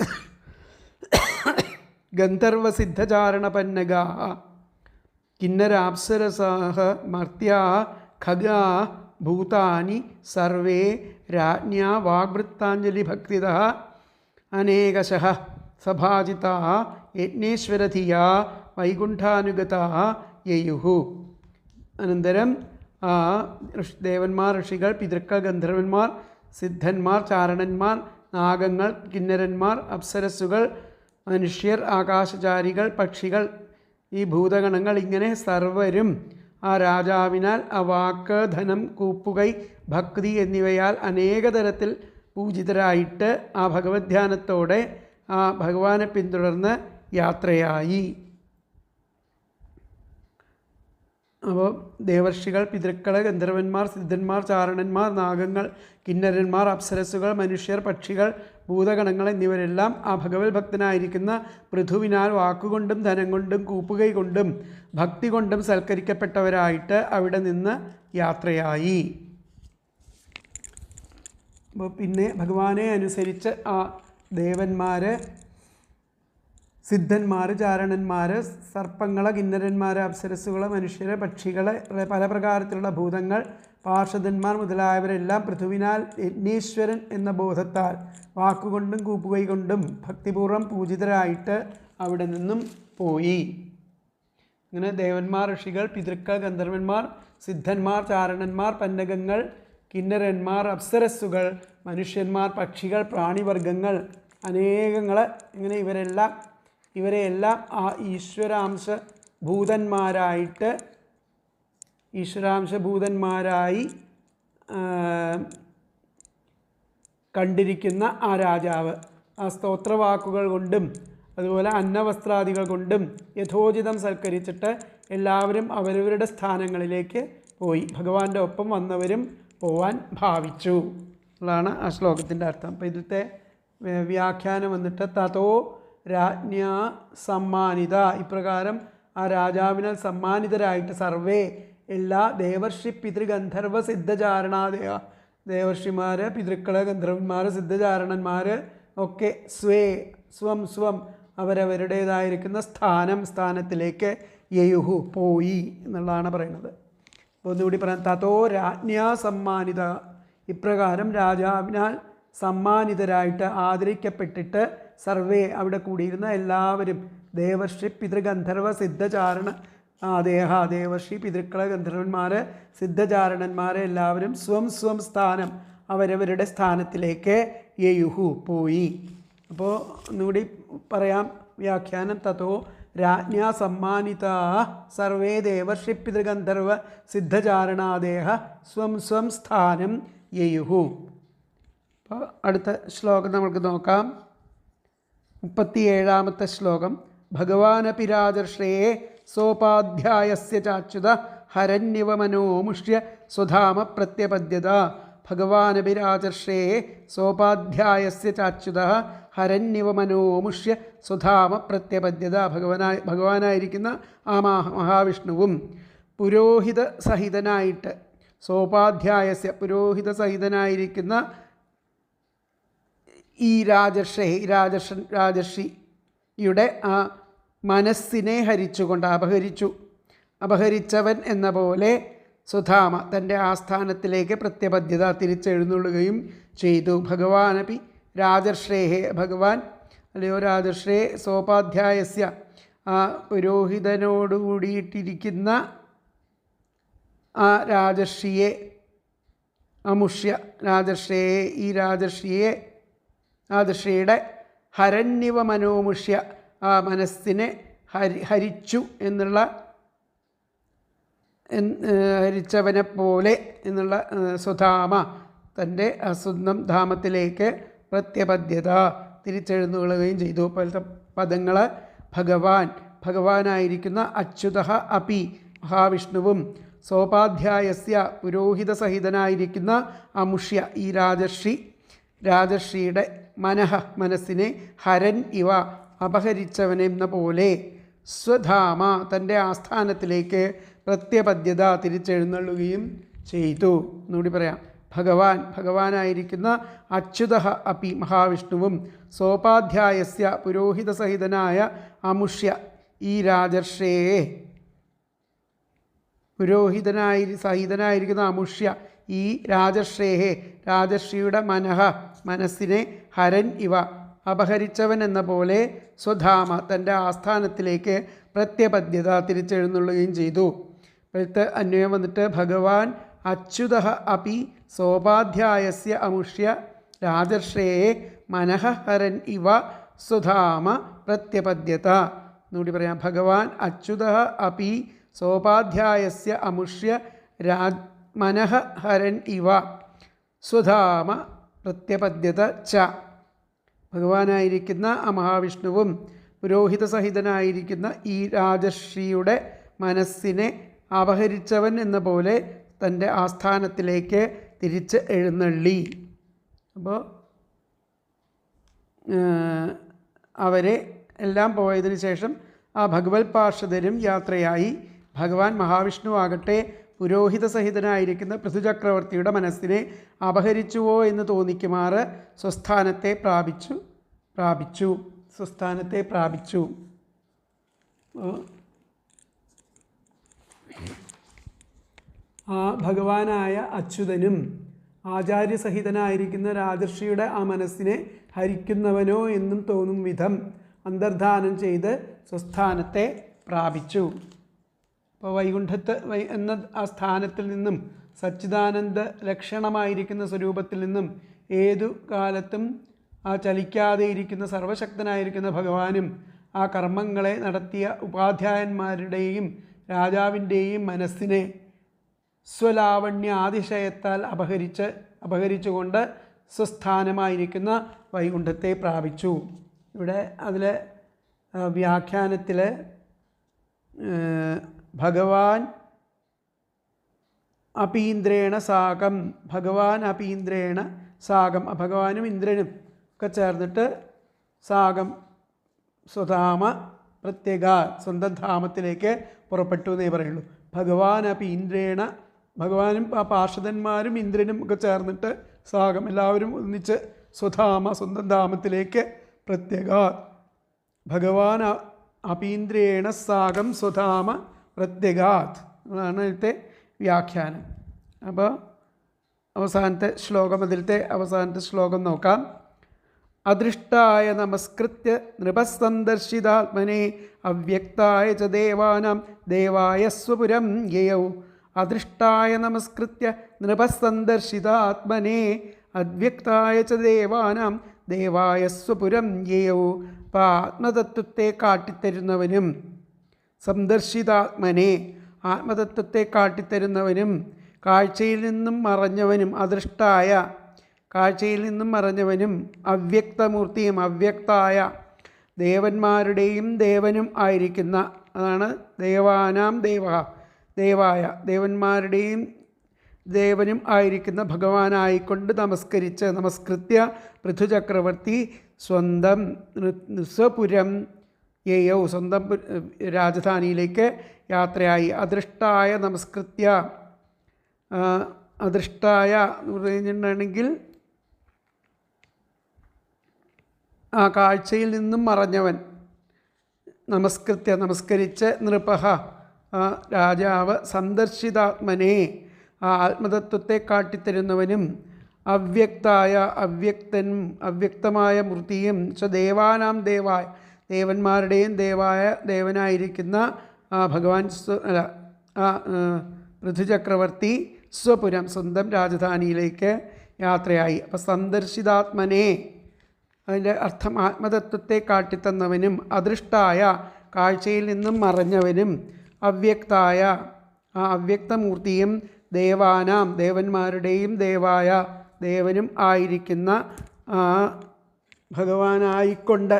ഗന്ധർവസിദ്ധചാരണപന്നഗാഃ കിന്നരാപ്സരസാഃ മർത്യാഃ ഖഗാ ഭൂതാനി സർവേ രാജ്ഞാ വാഗ്വൃത്താഞ്ജലിഭക്തിതഃ അനേകശഃ സഭാജിതാഃ യജ്ഞേശ്വരധിയാ വൈകുണ്ഠാനുഗതാഃ യേയുഹു. അനന്തരം ദേവന്മാർ ഋഷികൾ പിതൃക്കൾ ഗന്ധർവന്മാർ സിദ്ധന്മാർ ചാരണന്മാർ നാഗങ്ങൾ കിന്നരന്മാർ അപ്സരസ്സുകൾ മനുഷ്യർ ആകാശചാരികൾ പക്ഷികൾ ഈ ഭൂതഗണങ്ങൾ ഇങ്ങനെ സർവരും ആ രാജാവിനാൽ ആ വാക്ക്, ധനം, കൂപ്പുകൈ, ഭക്തി എന്നിവയാൽ അനേക തരത്തിൽ പൂജിതരായിട്ട് ആ ഭഗവത് ധ്യാനത്തോടെ ആ ഭഗവാനെ പിന്തുടർന്ന് യാത്രയായി. അപ്പോൾ ദേവർഷികൾ, പിതൃക്കൾ, ഗന്ധർവന്മാർ, സിദ്ധന്മാർ, ചാരണന്മാർ, നാഗങ്ങൾ, കിന്നരന്മാർ, അപ്സരസ്സുകൾ, മനുഷ്യർ, പക്ഷികൾ, ഭൂതഗണങ്ങൾ എന്നിവരെല്ലാം ആ ഭഗവത് ഭക്തനായിരിക്കുന്ന പൃഥുവിനാൽ വാക്കുകൊണ്ടും ധനം കൊണ്ടും കൂപ്പുകൈ കൊണ്ടും ഭക്തി കൊണ്ടും സൽക്കരിക്കപ്പെട്ടവരായിട്ട് അവിടെ നിന്ന് യാത്രയായി. അപ്പോൾ പിന്നെ ഭഗവാനെ അനുസരിച്ച് ആ ദേവന്മാർ, സിദ്ധന്മാർ, ചാരണന്മാർ, സർപ്പങ്ങൾ, കിന്നരന്മാർ, അപ്സരസ്സുകൾ, മനുഷ്യർ, പക്ഷികൾ, പല പ്രകാരത്തിലുള്ള ഭൂതങ്ങൾ, പാർഷദന്മാർ മുതലായവരെല്ലാം പൃഥുവിനാൽ യജ്ഞേശ്വരൻ എന്ന ബോധത്താൽ വാക്കുകൊണ്ടും കൂപ്പുകൈ കൊണ്ടും ഭക്തിപൂർവ്വം പൂജിതരായിട്ട് അവിടെ നിന്നും പോയി. ഇങ്ങനെ ദേവന്മാർ, ഋഷികൾ, പിതൃക്കൾ, ഗന്ധർവന്മാർ, സിദ്ധന്മാർ, ചാരണന്മാർ, പന്നഗങ്ങൾ, കിന്നരന്മാർ, അപ്സരസ്സുകൾ, മനുഷ്യന്മാർ, പക്ഷികൾ, പ്രാണിവർഗങ്ങൾ അനേകങ്ങൾ, ഇങ്ങനെ ഇവരെയെല്ലാം ആ ഈശ്വരാംശഭൂതന്മാരായി കണ്ടിരിക്കുന്ന ആ രാജാവ് ആ സ്തോത്രവാക്കുകൾ കൊണ്ടും അതുപോലെ അന്നവസ്ത്രാദികൾ കൊണ്ടും യഥോചിതം സൽക്കരിച്ചിട്ട് എല്ലാവരും അവരവരുടെ സ്ഥാനങ്ങളിലേക്ക് പോയി. ഭഗവാന്റെ ഒപ്പം വന്നവരും പോവാൻ ഭാവിച്ചു ഉള്ളതാണ് ആ ശ്ലോകത്തിൻ്റെ അർത്ഥം. അപ്പോൾ ഇതിലത്തെ വ്യാഖ്യാനം വന്നിട്ട് തതോ രാജ്ഞാ സമ്മാനിത, ഇപ്രകാരം ആ രാജാവിനാൽ സമ്മാനിതരായിട്ട് സർവേ എല്ലാ ദേവർഷി പിതൃഗന്ധർവ സിദ്ധചാരണാദയ, ദേവർഷിമാർ, പിതൃക്കൾ, ഗന്ധർവന്മാർ, സിദ്ധചാരണന്മാർ ഒക്കെ സ്വം അവരവരുടേതായിരിക്കുന്ന സ്ഥാനത്തിലേക്ക് യയുഹു പോയി എന്നുള്ളതാണ് പറയുന്നത്. അപ്പോൾ ഒന്നുകൂടി പറയാം. തതോ രാജ്ഞാ സമ്മാനിത, ഇപ്രകാരം രാജാവിനാൽ സമ്മാനിതരായിട്ട് ആദരിക്കപ്പെട്ടിട്ട് സർവേ അവിടെ കൂടിയിരുന്ന എല്ലാവരും ദേവർഷി പിതൃഗന്ധർവ സിദ്ധചാരണ ദേവർഷി, പിതൃക്കള, ഗന്ധർവന്മാർ, സിദ്ധചാരണന്മാർ എല്ലാവരും സ്വം സ്ഥാനം അവരവരുടെ സ്ഥാനത്തിലേക്ക് യയുഹു പോയി. അപ്പോൾ ഒന്നുകൂടി പറയാം വ്യാഖ്യാനം. തതോ രാജ്ഞാ സമ്മാനിത സർവേ ദേവർഷി പിതൃഗന്ധർവ സിദ്ധചാരണാദേഹ സ്വം സ്ഥാനം യയുഹു. അപ്പോൾ അടുത്ത ശ്ലോകം നമുക്ക് നോക്കാം. 37ാമത്തെ ശ്ലോകം. ഭഗവാനപി രാജർഷേ സോപാധ്യായസ്യ ചാച്യുത ഹരന്യവ മനോമുഷ്യ സ്വധാമ പ്രത്യപദ്യത. ഭഗവാനപി രാജർഷേ സോപാധ്യായസ്യ ചാച്യുത ഹരന്യവ മനോമുഷ്യ സ്വധാമ പ്രത്യപദ്യത. ഭഗവാനായിരിക്കുന്ന ആ മഹാവിഷ്ണുവും പുരോഹിത സഹിതനായിട്ട്, സോപാധ്യായസ്യ പുരോഹിത സഹിതനായിരിക്കുന്ന ഈ രാജർഷിയുടെ ആ മനസ്സിനെ ഹരിച്ചുകൊണ്ട് അപഹരിച്ചവൻ എന്ന പോലെ സുധാമ തൻ്റെ ആസ്ഥാനത്തിലേക്ക് പ്രത്യപദ്യത തിരിച്ചെഴുന്നള്ളുകയും ചെയ്തു. ഭഗവാനപി രാജർഷേഹേ, ഭഗവാൻ അല്ലയോ രാജർഷേ സോപാധ്യായസ്യ ആ പുരോഹിതനോടുകൂടിയിട്ടിരിക്കുന്ന ആ രാജർഷിയെ അമുഷ്യ, രാജർഷയെ ഈ രാജർഷിയുടെ ഹരന്യവ മനോമുഷ്യ ആ മനസ്സിനെ ഹരിച്ചു എന്നുള്ള ഹരിച്ചവനെ പോലെ എന്നുള്ള സ്വധാമ തൻ്റെ സ്വന്തം ധാമത്തിലേക്ക് പ്രത്യപദ്യത തിരിച്ചെഴുന്നള്ളുകയും ചെയ്തു. പോലത്തെ പദങ്ങൾ ഭഗവാനായിരിക്കുന്ന അച്യുത അപി മഹാവിഷ്ണുവും സോപാധ്യായസ്യ പുരോഹിത സഹിതനായിരിക്കുന്ന അമുഷ്യ ഈ രാജർഷിയുടെ മനസ്സിനെ ഹരൻ ഇവ അപഹരിച്ചവനെന്ന പോലെ സ്വധാമ തൻ്റെ ആസ്ഥാനത്തിലേക്ക് പ്രത്യപദ്യത തിരിച്ചെഴുന്നള്ളുകയും ചെയ്തു. എന്നുകൂടി പറയാം. ഭഗവാനായിരിക്കുന്ന അച്യുത അപി മഹാവിഷ്ണുവും സോപാധ്യായസ്യ പുരോഹിത സഹിതനായ അമുഷ്യ ഈ രാജർഷയെ സഹിതനായിരിക്കുന്ന അമുഷ്യ ഈ രാജർഷിയുടെ മനസ്സിനെ ഹരൻ ഇവ അപഹരിച്ചവൻ എന്ന പോലെ സ്വധാമ തൻ്റെ ആസ്ഥാനത്തിലേക്ക് പ്രത്യപദ്യത തിരിച്ചെഴുന്നള്ളുകയും ചെയ്തു. ഇപ്പോഴത്തെ അന്വയം വന്നിട്ട് ഭഗവാൻ അച്യുത അപി സോപാധ്യായസ്യ അമുഷ്യ രാജർഷയെ മനഃഹരൻ ഇവ സ്വധാമ പ്രത്യപദ്യത. എന്നുകൂടി പറയാം. ഭഗവാൻ അച്യുത അപി സോപാധ്യായസ്യ അമുഷ്യ മനഃ ഹരൻ ഇവ സ്വധാമ പ്രത്യപദ്യത ച. ഭഗവാനായിരിക്കുന്ന ആ മഹാവിഷ്ണുവും പുരോഹിത സഹിതനായിരിക്കുന്ന ഈ രാജർഷിയുടെ മനസ്സിനെ അപഹരിച്ചവൻ എന്ന പോലെ തൻ്റെ ആസ്ഥാനത്തിലേക്ക് തിരിച്ച് എഴുന്നള്ളി. അപ്പോൾ അവരെ എല്ലാം പോയതിനു ശേഷം ആ ഭഗവത് പാർഷദരും യാത്രയായി. ഭഗവാൻ മഹാവിഷ്ണു ആകട്ടെ പുരോഹിത സഹിതനായിരിക്കുന്ന പൃഥുചക്രവർത്തിയുടെ മനസ്സിനെ അപഹരിച്ചുവോ എന്ന് തോന്നിക്കുമാറ് സ്വസ്ഥാനത്തെ പ്രാപിച്ചു. ആ ഭഗവാനായ അച്യുതനും ആചാര്യസഹിതനായിരിക്കുന്ന രാജർഷിയുടെ ആ മനസ്സിനെ ഹരിക്കുന്നവനോ എന്നും തോന്നും വിധം അന്തർധാനം ചെയ്ത് സ്വസ്ഥാനത്തെ പ്രാപിച്ചു. അപ്പോൾ വൈകുണ്ഠത്ത് എന്ന ആ സ്ഥാനത്തിൽ നിന്നും സച്ചിദാനന്ദ ലക്ഷണമായിരിക്കുന്ന സ്വരൂപത്തിൽ നിന്നും ഏതു കാലത്തും ആ ചലിക്കാതെ ഇരിക്കുന്ന സർവശക്തനായിരിക്കുന്ന ഭഗവാനും ആ കർമ്മങ്ങളെ നടത്തിയ ഉപാധ്യായന്മാരുടെയും രാജാവിൻ്റെയും മനസ്സിനെ സ്വലാവണ്യ ആതിശയത്താൽ അപഹരിച്ചുകൊണ്ട് സ്വസ്ഥാനമായിരിക്കുന്ന വൈകുണ്ഠത്തെ പ്രാപിച്ചു. ഇവിടെ അതിലെ വ്യാഖ്യാനത്തിൽ ഭഗവാൻ അപീന്ദ്രേണ സാകം, ഭഗവാനും ഇന്ദ്രനും ഒക്കെ ചേർന്നിട്ട് സാകം സ്വധാമ പ്രത്യേക സ്വന്തം ധാമത്തിലേക്ക് പുറപ്പെട്ടു എന്നേ പറയുള്ളൂ. ഭഗവാൻ അപീന്ദ്രേണ, ഭഗവാനും ആ പാർഷദന്മാരും ഇന്ദ്രനും ഒക്കെ ചേർന്നിട്ട് സാകം എല്ലാവരും ഒന്നിച്ച് സ്വധാമ സ്വന്തം ധാമത്തിലേക്ക് പ്രത്യേക. ഭഗവാൻ അപീന്ദ്രേണ സാകം സ്വധാമ പ്രത്യേകാത് അതാണ് അതിലത്തെ വ്യാഖ്യാനം. അപ്പോൾ അവസാനത്തെ ശ്ലോകം, അതിലത്തെ അവസാനത്തെ ശ്ലോകം നോക്കാം. അദൃഷ്ടായ നമസ്കൃത്യ നൃപസന്ദർശിതാത്മനെ അവ്യക്തായ ച ദേവാനാം ദേവായ സ്വപുരം യയൗ. അദൃഷ്ടായ നമസ്കൃത്യ നൃപസന്ദർശിതാത്മനെ അവ്യക്തായ ച ദേവാനാം ദേവായ സ്വപുരം യയൗ. അപ്പോൾ ആത്മതത്വത്തെ കാട്ടിത്തരുന്നവനും സന്ദർശിതാത്മനെ ആത്മതത്വത്തെ കാട്ടിത്തരുന്നവനും കാഴ്ചയിൽ നിന്നും മറഞ്ഞവനും, അദൃഷ്ടായ കാഴ്ചയിൽ നിന്നും മറഞ്ഞവനും, അവ്യക്തമൂർത്തിയും അവ്യക്തായ ദേവന്മാരുടെയും ദേവനും ആയിരിക്കുന്ന, അതാണ് ദേവാനാം ദേവായ ദേവന്മാരുടെയും ദേവനും ആയിരിക്കുന്ന ഭഗവാനായിക്കൊണ്ട് നമസ്കൃത്യ പൃഥുചക്രവർത്തി സ്വന്തം സ്വപുരം യയൗ സ്വന്തം രാജധാനിയിലേക്ക് യാത്രയായി. അദൃഷ്ടായ നമസ്കൃത്യ, അദൃഷ്ടായ എന്ന് പറഞ്ഞിട്ടുണ്ടെങ്കിൽ ആ കാഴ്ചയിൽ നിന്നും മറഞ്ഞവൻ, നമസ്കരിച്ച് നൃപഹ രാജാവ്, സന്ദർശിതാത്മനെ ആ ആത്മതത്വത്തെ കാട്ടിത്തരുന്നവനും, അവ്യക്തായ അവ്യക്തമായ മൂർത്തിയും ദേവാനാം ദേവായ ദേവന്മാരുടെയും ദേവനായിരിക്കുന്ന ഭഗവാൻ പൃഥുചക്രവർത്തി സ്വപുരം സ്വന്തം രാജധാനിയിലേക്ക് യാത്രയായി. അപ്പോൾ സന്ദർശിതാത്മനെ അതിൻ്റെ അർത്ഥം ആത്മതത്വത്തെ കാട്ടിത്തന്നവനും, അദൃഷ്ടായ കാഴ്ചയിൽ നിന്നും മറഞ്ഞവനും, അവ്യക്തായ ആ അവ്യക്തമൂർത്തിയും ദേവാനാം ദേവന്മാരുടെയും ദേവായ ദേവനും ആയിരിക്കുന്ന ഭഗവാനായിക്കൊണ്ട്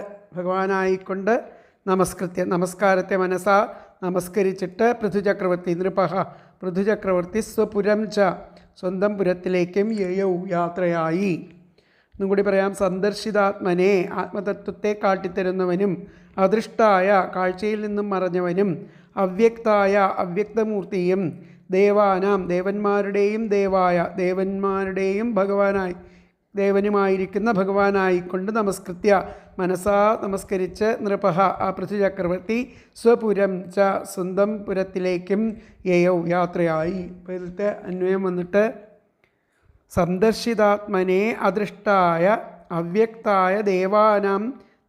നമസ്കാരത്തെ മനസ്സാ നമസ്കരിച്ചിട്ട് പൃഥുചക്രവർത്തി സ്വപുരം ച സ്വന്തം പുരത്തിലേക്കും യയൗ യാത്രയായി. എന്നും കൂടി പറയാം. സന്ദർശിതാത്മനെ ആത്മതത്വത്തെ കാട്ടിത്തരുന്നവനും, അദൃഷ്ടായ കാഴ്ചയിൽ നിന്നും മറഞ്ഞവനും, അവ്യക്തായ അവ്യക്തമൂർത്തിയും ദേവാനാം ദേവന്മാരുടെയും ദേവായ ദേവന്മാരുടെയും ദേവനുമായിരിക്കുന്ന ഭഗവാനായിക്കൊണ്ട് മനസ്സാ നമസ്കരിച്ച് നൃപഹ ആ പൃഥുചക്രവർത്തി സ്വപുരം ച സ്വന്തം പുരത്തിലേക്കും യയൗ യാത്രയായി. അപ്പോൾ ഇതിലത്തെ അന്വയം വന്നിട്ട് സന്ദർശിതാത്മനെ അദൃഷ്ടായ അവ്യക്തായ ദേവാനാം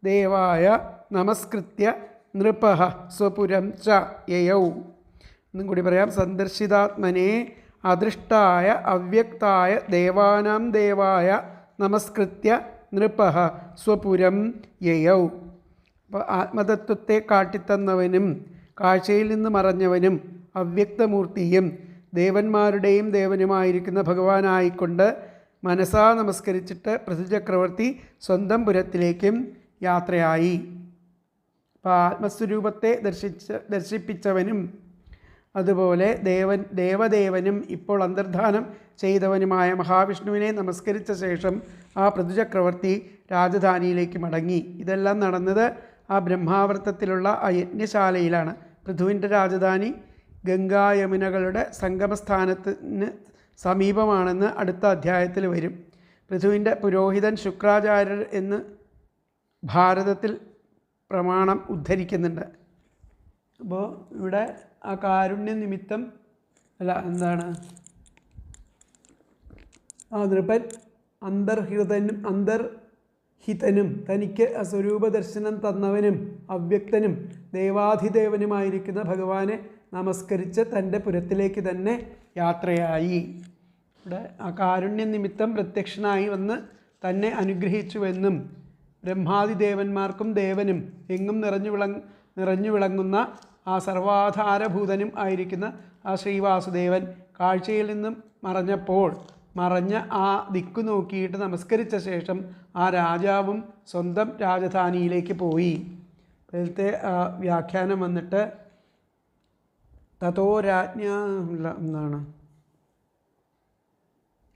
ദേവായ നമസ്കൃത്യ നൃപഹ സ്വപുരം ച യയൗ. എന്നും കൂടി പറയാം. സന്ദർശിതാത്മനെ അദൃഷ്ടായ അവ്യക്തായ ദേവാനാം ദേവായ നമസ്കൃത്യ നൃപഹ സ്വപുരം യയൗ. അപ്പോൾ ആത്മതത്വത്തെ കാട്ടിത്തന്നവനും കാഴ്ചയിൽ നിന്ന് മറഞ്ഞവനും അവ്യക്തമൂർത്തിയും ദേവന്മാരുടെയും ദേവനുമായിരിക്കുന്ന ഭഗവാനായിക്കൊണ്ട് മനസാ നമസ്കരിച്ചിട്ട് പൃഥുചക്രവർത്തി സ്വന്തം പുരത്തിലേക്കും യാത്രയായി. അപ്പോൾ ആത്മസ്വരൂപത്തെ ദർശിപ്പിച്ചവനും അതുപോലെ ദേവദേവനും ഇപ്പോൾ അന്തർധാനം ചെയ്തവനുമായ മഹാവിഷ്ണുവിനെ നമസ്കരിച്ച ശേഷം ആ പൃഥുചക്രവർത്തി രാജധാനിയിലേക്ക് മടങ്ങി. ഇതെല്ലാം നടന്നത് ആ ബ്രഹ്മാവർത്തത്തിലുള്ള ആ യജ്ഞശാലയിലാണ്. പൃഥുവിൻ്റെ രാജധാനി ഗംഗായമുനകളുടെ സംഗമസ്ഥാനത്തിന് സമീപമാണെന്ന് അടുത്ത അധ്യായത്തിൽ വരും. പൃഥുവിൻ്റെ പുരോഹിതൻ ശുക്രാചാര്യർ എന്ന് ഭാരതത്തിൽ പ്രമാണം ഉദ്ധരിക്കുന്നുണ്ട്. അപ്പോൾ ഇവിടെ ആ കാരുണ്യ നിമിത്തം നൃപൻ അന്തർഹിതനും തനിക്ക് സ്വരൂപ ദർശനം തന്നവനും അവ്യക്തനും ദേവാധിദേവനുമായിരിക്കുന്ന ഭഗവാനെ നമസ്കരിച്ച് തൻ്റെ പുരത്തിലേക്ക് തന്നെ യാത്രയായി. ഇവിടെ ആ കാരുണ്യ നിമിത്തം പ്രത്യക്ഷനായി വന്ന് തന്നെ അനുഗ്രഹിച്ചുവെന്നും ബ്രഹ്മാദിദേവന്മാർക്കും ദേവനും എങ്ങും നിറഞ്ഞു വിളങ്ങുന്ന ആ സർവാധാരഭൂതനും ആയിരിക്കുന്ന ആ ശ്രീവാസുദേവൻ കാഴ്ചയിൽ നിന്നും മറഞ്ഞ ആ ദിക്കു നോക്കിയിട്ട് നമസ്കരിച്ച ശേഷം ആ രാജാവും സ്വന്തം രാജധാനിയിലേക്ക് പോയി. അതിലത്തെ വ്യാഖ്യാനം വന്നിട്ട് തതോ രാജ്ഞ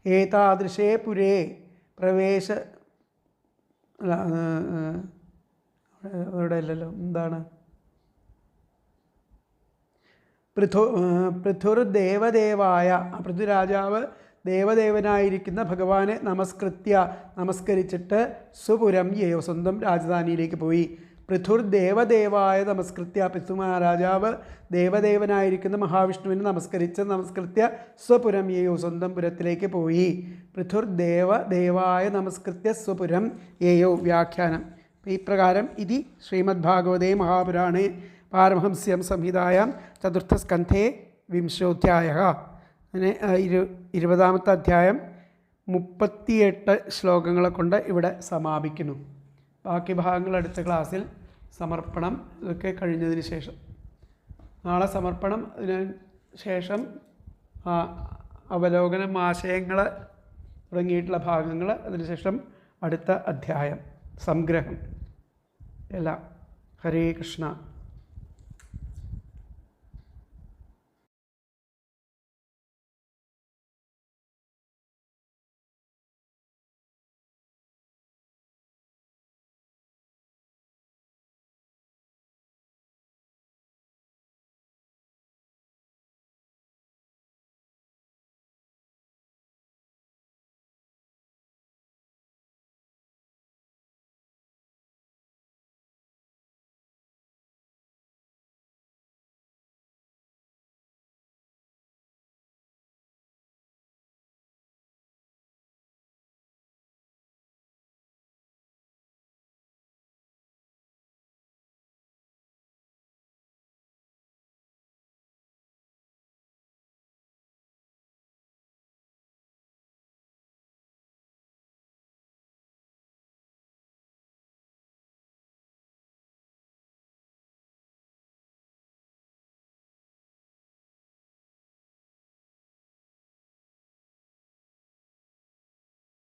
ഏതാദൃശേ പുരേ പ്രവേശ അവിടെ അല്ലല്ലോ പൃഥുർദേവദേവായ പൃഥ്വിരാജാവ് ദേവദേവനായിരിക്കുന്ന ഭഗവാനെ നമസ്കരിച്ചിട്ട് സുപുരം യേയോ സ്വന്തം രാജധാനിയിലേക്ക് പോയി. പൃഥുർദേവദേവായ നമസ്കൃത്യ പൃഥ്വിരാജാവ് ദേവദേവനായിരിക്കുന്ന മഹാവിഷ്ണുവിനെ നമസ്കൃത്യ സ്വപുരം യേയോ സ്വന്തം പുരത്തിലേക്ക് പോയി. പൃഥുർദേവദേവായ നമസ്കൃത്യ സ്വപുരം യേയോ. വ്യാഖ്യാനം ഈ പ്രകാരം ഇതി ശ്രീമദ്ഭാഗവതേ മഹാപുരാണേ പാരമഹംസ്യം സംഹിതായാം ചതുർത്ഥസ്കന്ധേ വിംശോധ്യായഃ. അങ്ങനെ 20ാമത്തെ അധ്യായം 38 ശ്ലോകങ്ങളെ കൊണ്ട് ഇവിടെ സമാപിക്കുന്നു. ബാക്കി ഭാഗങ്ങൾ അടുത്ത ക്ലാസ്സിൽ സമർപ്പണം ഇതൊക്കെ കഴിഞ്ഞതിന് ശേഷം, നാളെ സമർപ്പണം, അതിന് ശേഷം അവലോകനം, ആശയങ്ങൾ തുടങ്ങിയിട്ടുള്ള ഭാഗങ്ങൾ, അതിനുശേഷം അടുത്ത അധ്യായം സംഗ്രഹം എല്ലാം. ഹരേ കൃഷ്ണ.